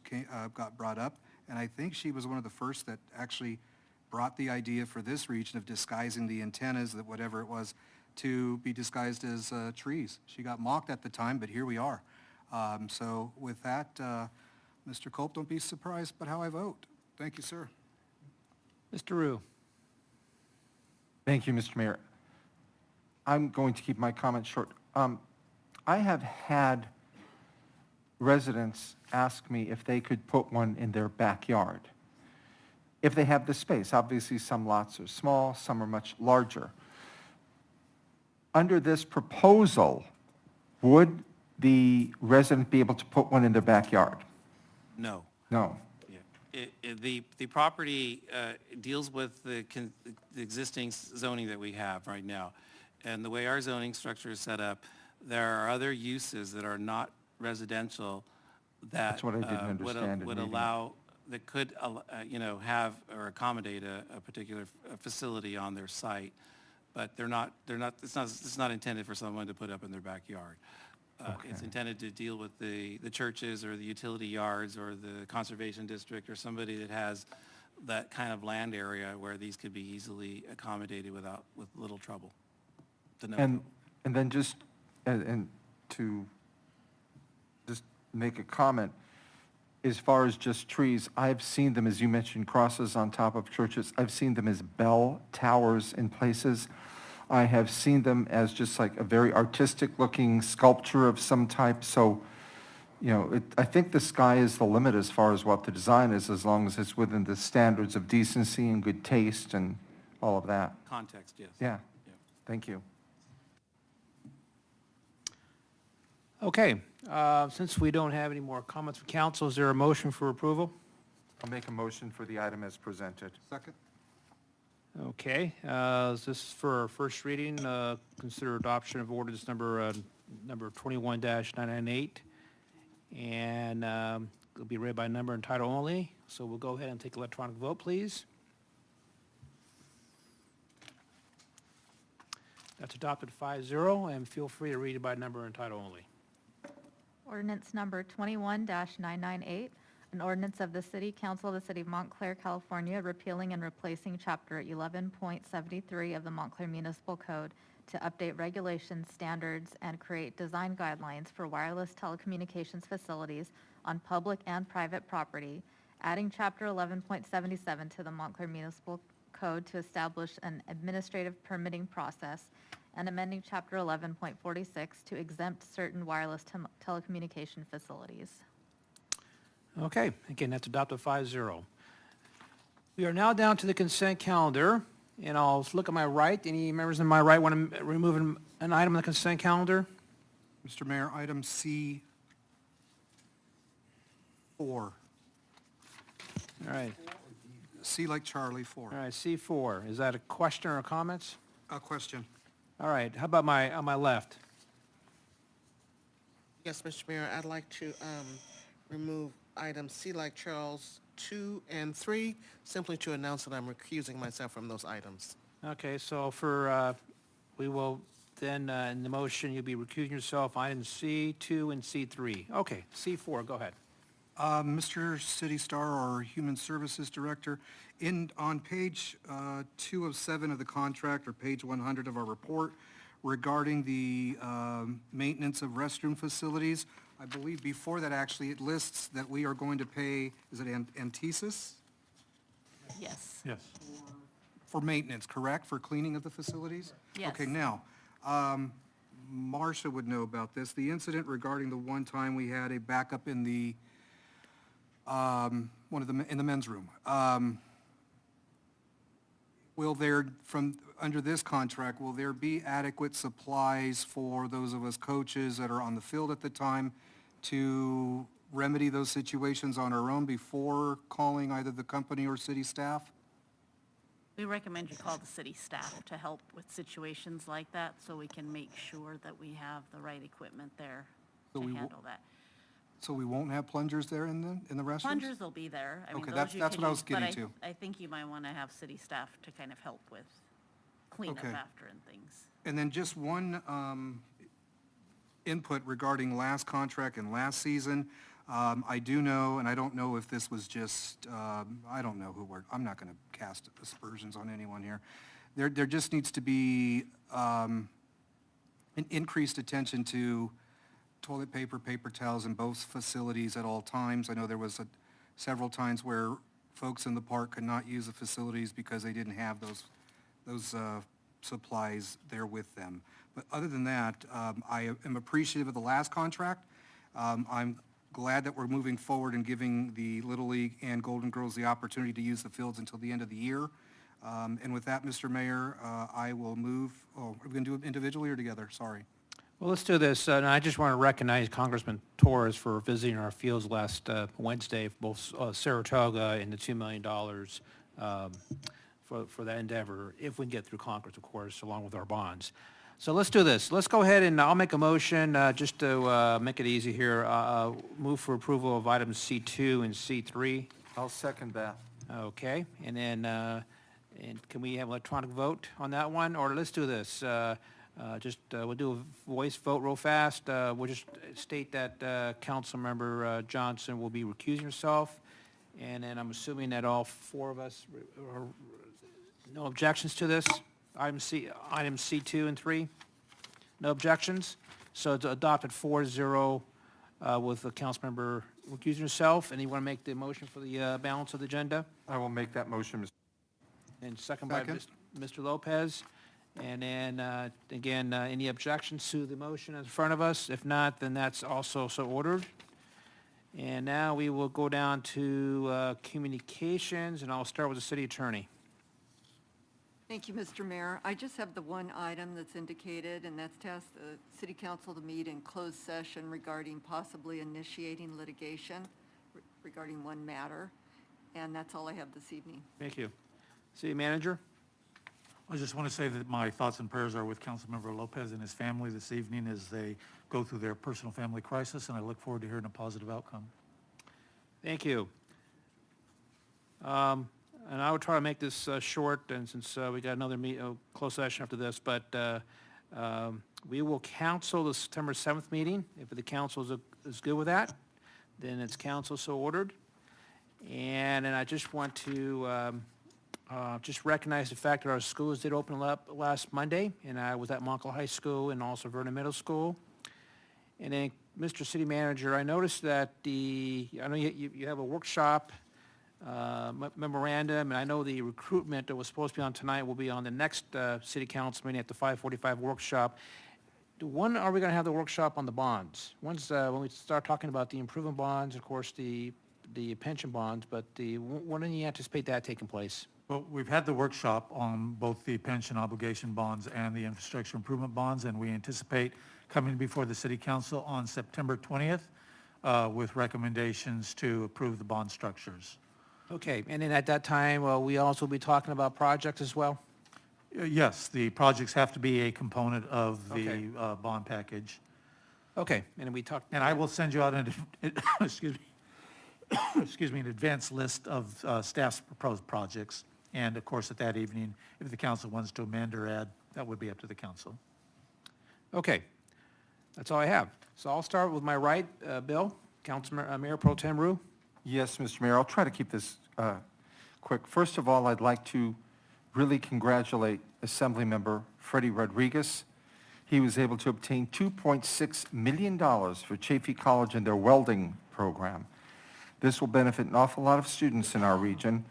Speaker 4: got brought up, and I think she was one of the first that actually brought the idea for this region of disguising the antennas, that whatever it was, to be disguised as trees. She got mocked at the time, but here we are. So with that, Mr. Culp, don't be surprised but how I vote. Thank you, sir.
Speaker 1: Mr. Rue.
Speaker 5: Thank you, Mr. Mayor. I'm going to keep my comments short. I have had residents ask me if they could put one in their backyard, if they have the space. Obviously, some lots are small, some are much larger. Under this proposal, would the resident be able to put one in their backyard?
Speaker 14: No.
Speaker 5: No.
Speaker 14: The property deals with the existing zoning that we have right now. And the way our zoning structure is set up, there are other uses that are not residential that
Speaker 5: That's what I didn't
Speaker 14: would
Speaker 5: understand in reading it.
Speaker 14: allow, that could, have or accommodate a particular facility on their site. But it's not intended for someone to put up in their backyard. It's
Speaker 5: Okay.
Speaker 14: intended to deal with the churches or the utility yards or the conservation district or somebody that has that kind of land area where these could be easily accommodated with little trouble. De novo.
Speaker 5: And then just, and to just make a comment, as far as just trees, I've seen them, as you mentioned, crosses on top of churches. I've seen them as bell towers in places. I have seen them as just like a very artistic-looking sculpture of some type. So, I think the sky is the limit as far as what the design is, as long as it's within the standards of decency and good taste and all of that.
Speaker 14: Context, yes.
Speaker 5: Yeah,
Speaker 14: Yeah.
Speaker 5: thank you.
Speaker 1: Okay, since we don't have any more comments from council, is there a motion for approval?
Speaker 5: I'll make a motion for the item as presented.
Speaker 4: Second?
Speaker 1: Okay, is this for our first reading? Consider adoption of ordinance number 21-998. And it'll be read by number and title only. So we'll go ahead and take electronic vote, please. That's adopted 5-0, and feel free to read it by number and title only.
Speaker 2: Ordinance number 21-998, an ordinance of the City Council of the City of Montclair, California, repealing and replacing Chapter 11.73 of the Montclair Municipal Code to update regulations, standards, and create design guidelines for wireless telecommunications facilities on public and private property, adding Chapter 11.77 to the Montclair Municipal Code to establish an administrative permitting process, and amending Chapter 11.46 to exempt certain wireless telecommunication facilities.
Speaker 1: Okay, again, that's adopted 5-0. We are now down to the consent calendar, and I'll look at my right. Any members on my right want to remove an item on the consent calendar?
Speaker 4: Mr. Mayor, item C4.
Speaker 1: All right,
Speaker 4: C like Charlie, 4.
Speaker 1: all right, C4. Is that a question or comments?
Speaker 4: A question.
Speaker 1: All right, how about on my left?
Speaker 7: Yes, Mr. Mayor, I'd like to remove items C like Charles 2 and 3, simply to announce that I'm recusing myself from those items.
Speaker 1: Okay, so we will then, in the motion, you'll be recusing yourself, items C2 and C3. Okay, C4, go ahead.
Speaker 4: Mr. City Star, our Human Services Director, on page 2 of 7 of the contract, or page 100 of our report, regarding the maintenance of restroom facilities, I believe before that, actually, it lists that we are going to pay, is it Antisis?
Speaker 2: Yes.
Speaker 6: Yes.
Speaker 4: For maintenance, correct? For cleaning of the facilities?
Speaker 2: Yes.
Speaker 4: Okay, now, Marcia would know about this. The incident regarding the one time we had a backup in the, in the men's room. Will there, under this contract, will there be adequate supplies for those of us coaches that are on the field at the time to remedy those situations on our own before calling either the company or city staff?
Speaker 16: We recommend you call the city staff to help with situations like that, so we can make sure that we have the right equipment there
Speaker 4: So
Speaker 16: to
Speaker 4: we wo-
Speaker 16: handle that.
Speaker 4: So we won't have plungers there in the restrooms?
Speaker 16: Plungers will be there. I mean,
Speaker 4: Okay,
Speaker 16: those
Speaker 4: that's
Speaker 16: you
Speaker 4: what
Speaker 16: can
Speaker 4: I was
Speaker 16: use, but
Speaker 4: getting to.
Speaker 16: I think you might want to have city staff to kind of help with cleanup
Speaker 4: Okay.
Speaker 16: after and things.
Speaker 4: And then just one input regarding last contract and last season. I do know, and I don't know if this was just, I don't know I'm not going to cast aspersions on anyone here. There just needs to be an increased attention to toilet paper, paper towels in both facilities at all times. I know there was several times where folks in the park could not use the facilities because they didn't have those supplies there with them. But other than that, I am appreciative of the last contract. I'm glad that we're moving forward and giving the Little League and Golden Girls the opportunity to use the fields until the end of the year. And with that, Mr. Mayor, I will move, are we going to do it individually or together? Sorry.
Speaker 1: Well, let's do this, and I just want to recognize Congressman Torres for visiting our fields last Wednesday, both Saratoga and the $2 million for that endeavor, if we can get through Congress, of course, along with our bonds. So let's do this. Let's go ahead and I'll make a motion, just to make it easy here, move for approval of items C2 and C3.
Speaker 5: I'll second that.
Speaker 1: Okay, and then, and can we have electronic vote on that one? Or let's do this. We'll do a voice vote real fast. We'll just state that Councilmember Johnson will be recusing herself. And then I'm assuming that all four of us, no objections to this? Items C2 and 3? No objections? So it's adopted 4-0 with the Councilmember recusing herself. And you want to make the motion for the balance of the agenda?
Speaker 5: I will make that motion, Mr.
Speaker 1: And second by
Speaker 4: Second.
Speaker 1: Mr. Lopez. And then, again, any objections to the motion in front of us? If not, then that's also so ordered. And now we will go down to communications, and I'll start with the city attorney.
Speaker 17: Thank you, Mr. Mayor. I just have the one item that's indicated, and that's to ask the city council to meet in closed session regarding possibly initiating litigation regarding one matter. And that's all I have this evening.
Speaker 1: Thank you. City manager?
Speaker 6: I just want to say that my thoughts and prayers are with Councilmember Lopez and his family this evening as they go through their personal family crisis, and I look forward to hearing a positive outcome.
Speaker 1: Thank you. And I will try to make this short, and since we got another closed session after this, but we will cancel the September 7th meeting. If the council is good with that, then it's council so ordered. And I just want to just recognize the fact that our schools did open up last Monday, and I was at Montclair High School and also Vernon Middle School. And then, Mr. City Manager, I noticed that I know you have a workshop memorandum, and I know the recruitment that was supposed to be on tonight will be on the next city council meeting at the 5:45 workshop. When are we going to have the workshop on the bonds? When's when we start talking about the improvement bonds, of course, the pension bonds, but when do you anticipate that taking place?
Speaker 6: Well, we've had the workshop on both the pension obligation bonds and the infrastructure improvement bonds, and we anticipate coming before the city council on September 20th with recommendations to approve the bond structures.
Speaker 1: Okay, and then at that time, we also be talking about projects as well?
Speaker 6: Yes, the projects have to be a component of the
Speaker 1: Okay.
Speaker 6: bond package.
Speaker 1: Okay, and we talked.
Speaker 6: And I will send you out an, excuse me, excuse me, an advanced list of staff's proposed projects. And of course, at that evening, if the council wants to amend or add, that would be up to the council.
Speaker 1: Okay, that's all I have. So I'll start with my right, Bill, Mayor Pro Tem Rue.
Speaker 5: Yes, Mr. Mayor, I'll try to keep this quick. First of all, I'd like to really congratulate Assemblymember Freddie Rodriguez. He was able to obtain $2.6 million for Chaffey College and their welding program. This will benefit an awful lot of students in our region.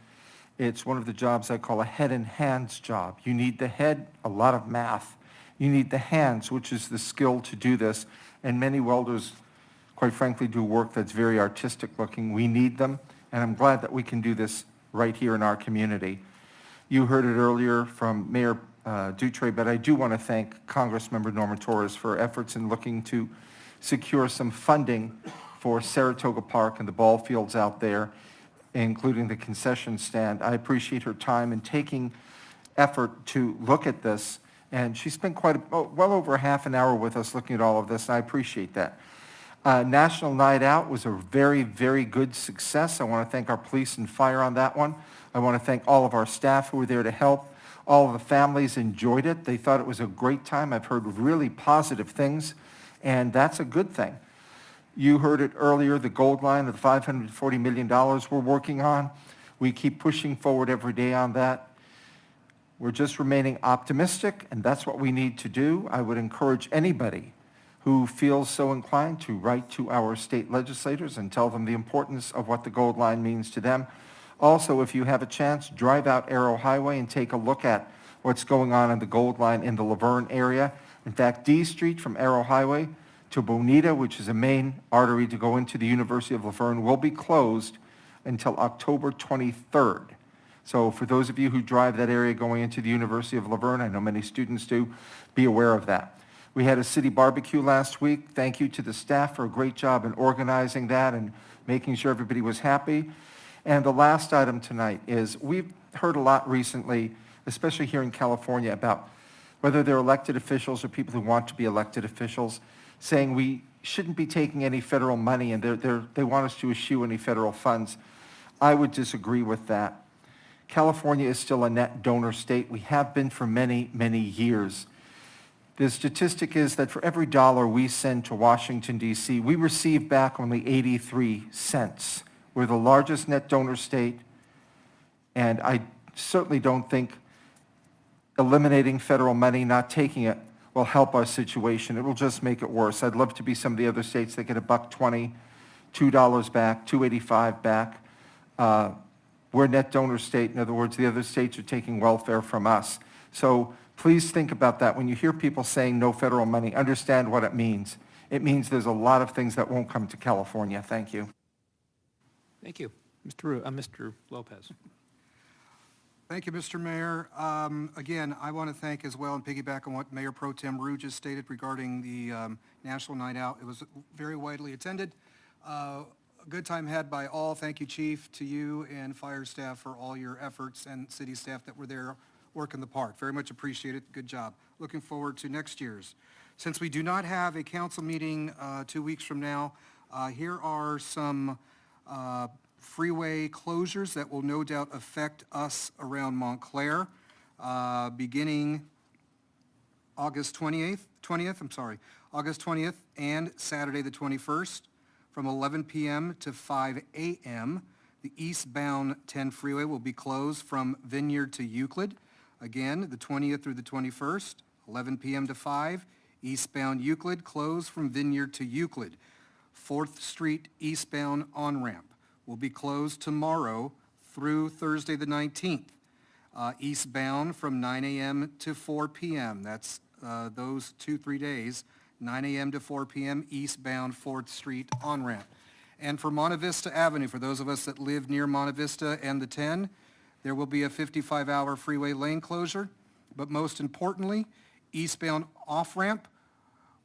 Speaker 5: It's one of the jobs I call a head and hands job. You need the head, a lot of math. You need the hands, which is the skill to do this. And many welders, quite frankly, do work that's very artistic looking. We need them, and I'm glad that we can do this right here in our community. You heard it earlier from Mayor Dutre, but I do want to thank Congressmember Norma Torres for efforts in looking to secure some funding for Saratoga Park and the ball fields out there, including the concession stand. I appreciate her time in taking effort to look at this, and she spent well over half an hour with us looking at all of this, and I appreciate that. National Night Out was a very, very good success. I want to thank our police and fire on that one. I want to thank all of our staff who were there to help. All of the families enjoyed it. They thought it was a great time. I've heard really positive things, and that's a good thing. You heard it earlier, the gold line of the $540 million we're working on. We keep pushing forward every day on that. We're just remaining optimistic, and that's what we need to do. I would encourage anybody who feels so inclined to write to our state legislators and tell them the importance of what the gold line means to them. Also, if you have a chance, drive out Arrow Highway and take a look at what's going on in the gold line in the Laverne area. In fact, D Street from Arrow Highway to Bonita, which is a main artery to go into the University of Laverne, will be closed until October 23rd. So for those of you who drive that area going into the University of Laverne, I know many students do, be aware of that. We had a city barbecue last week. Thank you to the staff for a great job in organizing that and making sure everybody was happy. And the last item tonight is we've heard a lot recently, especially here in California, about whether they're elected officials or people who want to be elected officials, saying we shouldn't be taking any federal money and they want us to eschew any federal funds. I would disagree with that. California is still a net donor state. We have been for many, many years. The statistic is that for every dollar we send to Washington, D.C., we receive back only 83 cents. We're the largest net donor state, and I certainly don't think eliminating federal money, not taking it, will help our situation. It will just make it worse. I'd love to be some of the other states that get $1.20, $2 back, $2.85 back. We're a net donor state. In other words, the other states are taking welfare from us. So please think about that. When you hear people saying no federal money, understand what it means. It means there's a lot of things that won't come to California. Thank you.
Speaker 1: Thank you. Mr. Lopez.
Speaker 4: Thank you, Mr. Mayor. Again, I want to thank as well and piggyback on what Mayor Pro Tem Rue just stated regarding the National Night Out. It was very widely attended. A good time had by all. Thank you, Chief, to you and fire staff for all your efforts and city staff that were there working the park. Very much appreciated. Good job. Looking forward to next year's. Since we do not have a council meeting 2 weeks from now, here are some freeway closures that will no doubt affect us around Montclair, beginning August 20th and Saturday the 21st from 11 p.m. to 5 a.m. The eastbound 10 freeway will be closed from Vineyard to Euclid. Again, the 20th through the 21st, 11 p.m. to 5. Eastbound Euclid closed from Vineyard to Euclid. 4th Street eastbound on-ramp will be closed tomorrow through Thursday the 19th. Eastbound from 9 a.m. to 4 p.m. That's those 2-3 days, 9 a.m. to 4 p.m. eastbound 4th Street on-ramp. And for Monte Vista Avenue, for those of us that live near Monte Vista and the 10, there will be a 55-hour freeway lane closure. But most importantly, eastbound off-ramp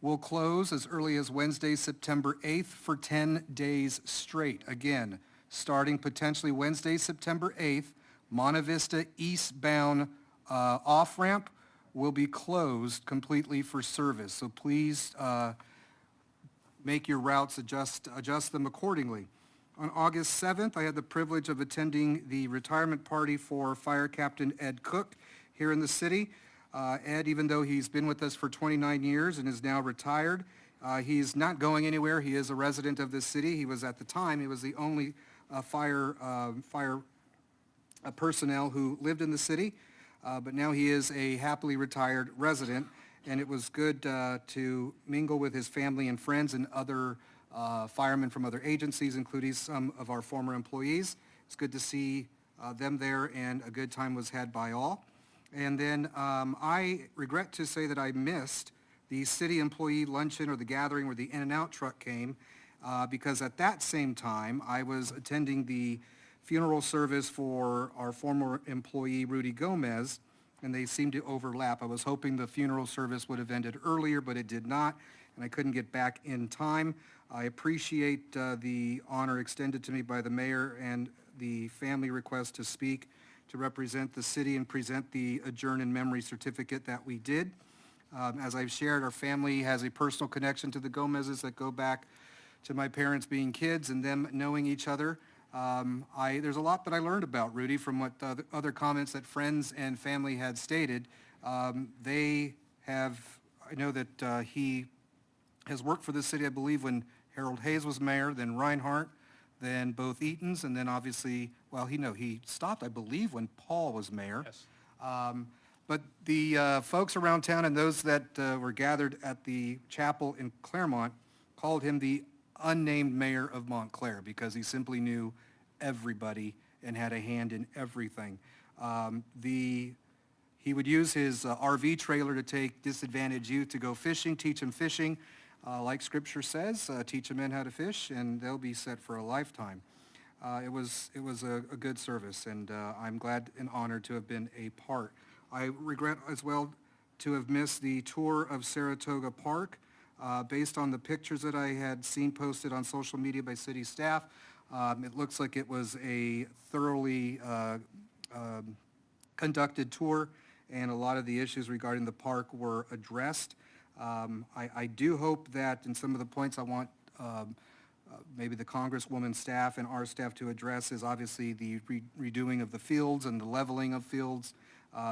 Speaker 4: will close as early as Wednesday, September 8th for 10 days straight. Again, starting potentially Wednesday, September 8th, Monte Vista eastbound off-ramp will be closed completely for service. So please make your routes, adjust them accordingly. On August 7th, I had the privilege of attending the retirement party for Fire Captain Ed Cook here in the city. Ed, even though he's been with us for 29 years and is now retired, he's not going anywhere. He is a resident of this city. He was, at the time, he was the only fire personnel who lived in the city, but now he is a happily retired resident, and it was good to mingle with his family and friends and other firemen from other agencies, including some of our former employees. It's good to see them there, and a good time was had by all. And then I regret to say that I missed the city employee luncheon or the gathering where the In-N-Out truck came, because at that same time, I was attending the funeral service for our former employee, Rudy Gomez, and they seemed to overlap. I was hoping the funeral service would have ended earlier, but it did not, and I couldn't get back in time. I appreciate the honor extended to me by the mayor and the family request to speak, to represent the city and present the adjourn in memory certificate that we did. As I've shared, our family has a personal connection to the Gomezes that go back to my parents being kids and them knowing each other. There's a lot that I learned about Rudy from what other comments that friends and family had stated. I know that he has worked for the city, I believe, when Harold Hayes was mayor, then Reinhardt, then both Eatons, and then obviously, he stopped, I believe, when Paul was mayor.
Speaker 1: Yes.
Speaker 4: But the folks around town and those that were gathered at the chapel in Claremont called him the unnamed mayor of Montclair because he simply knew everybody and had a hand in everything. He would use his RV trailer to take disadvantaged youth to go fishing, teach them fishing. Like Scripture says, teach a men how to fish, and they'll be set for a lifetime. It was a good service, and I'm glad and honored to have been a part. I regret as well to have missed the tour of Saratoga Park. Based on the pictures that I had seen posted on social media by city staff, it looks like it was a thoroughly conducted tour, and a lot of the issues regarding the park were addressed. I do hope that in some of the points I want maybe the Congresswoman staff and our staff to address is obviously the redoing of the fields and the leveling of fields,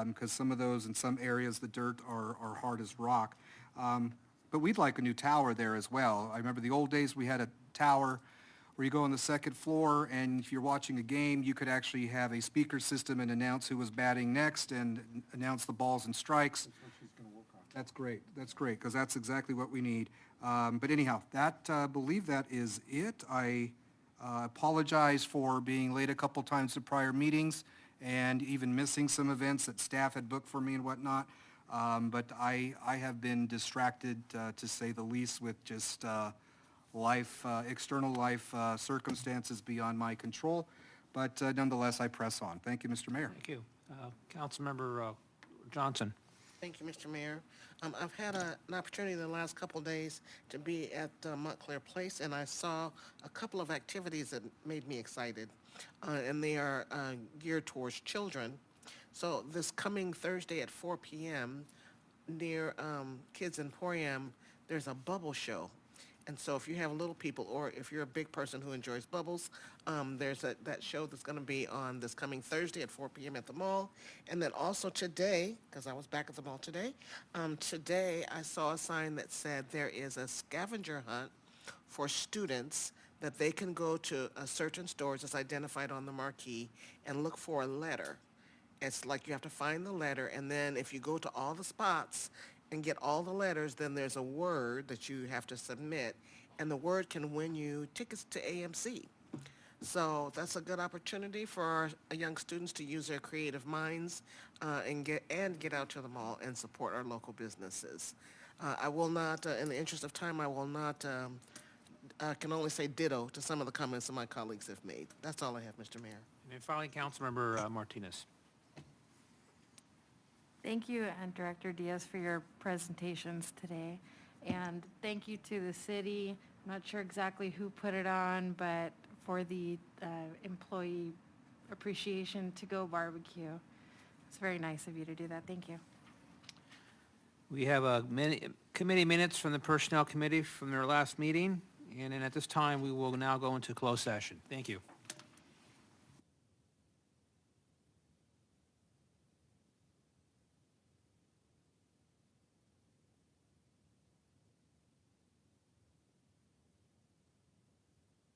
Speaker 4: because some of those in some areas the dirt are hard as rock. But we'd like a new tower there as well. I remember the old days we had a tower where you go on the second floor, and if you're watching a game, you could actually have a speaker system and announce who was batting next and announce the balls and strikes. That's great, because that's exactly what we need. But anyhow, I believe that is it. I apologize for being late a couple times to prior meetings and even missing some events that staff had booked for me and whatnot. But I have been distracted, to say the least, with just external life circumstances beyond my control. But nonetheless, I press on. Thank you, Mr. Mayor.
Speaker 1: Thank you. Councilmember Johnson.
Speaker 7: Thank you, Mr. Mayor. I've had an opportunity in the last couple of days to be at Montclair Place, and I saw a couple of activities that made me excited, and they are geared towards children. So this coming Thursday at 4 p.m. near Kids Emporium, there's a bubble show. And so if you have little people, or if you're a big person who enjoys bubbles, there's that show that's going to be on this coming Thursday at 4 p.m. at the mall. And then also today, because I was back at the mall today, today I saw a sign that said there is a scavenger hunt for students that they can go to certain stores that's identified on the marquee and look for a letter. It's like you have to find the letter, and then if you go to all the spots and get all the letters, then there's a word that you have to submit, and the word can win you tickets to AMC. So that's a good opportunity for our young students to use their creative minds and get out to the mall and support our local businesses. I will not, in the interest of time, I will not, I can only say ditto to some of the comments that my colleagues have made. That's all I have, Mr. Mayor.
Speaker 1: And then finally, Councilmember Martinez.
Speaker 8: Thank you, and Director Diaz, for your presentations today. And thank you to the city. I'm not sure exactly who put it on, but for the employee appreciation to-go barbecue. It's very nice of you to do that. Thank you.
Speaker 1: We have committee minutes from the Personnel Committee from their last meeting, and then at this time, we will now go into closed session. Thank you.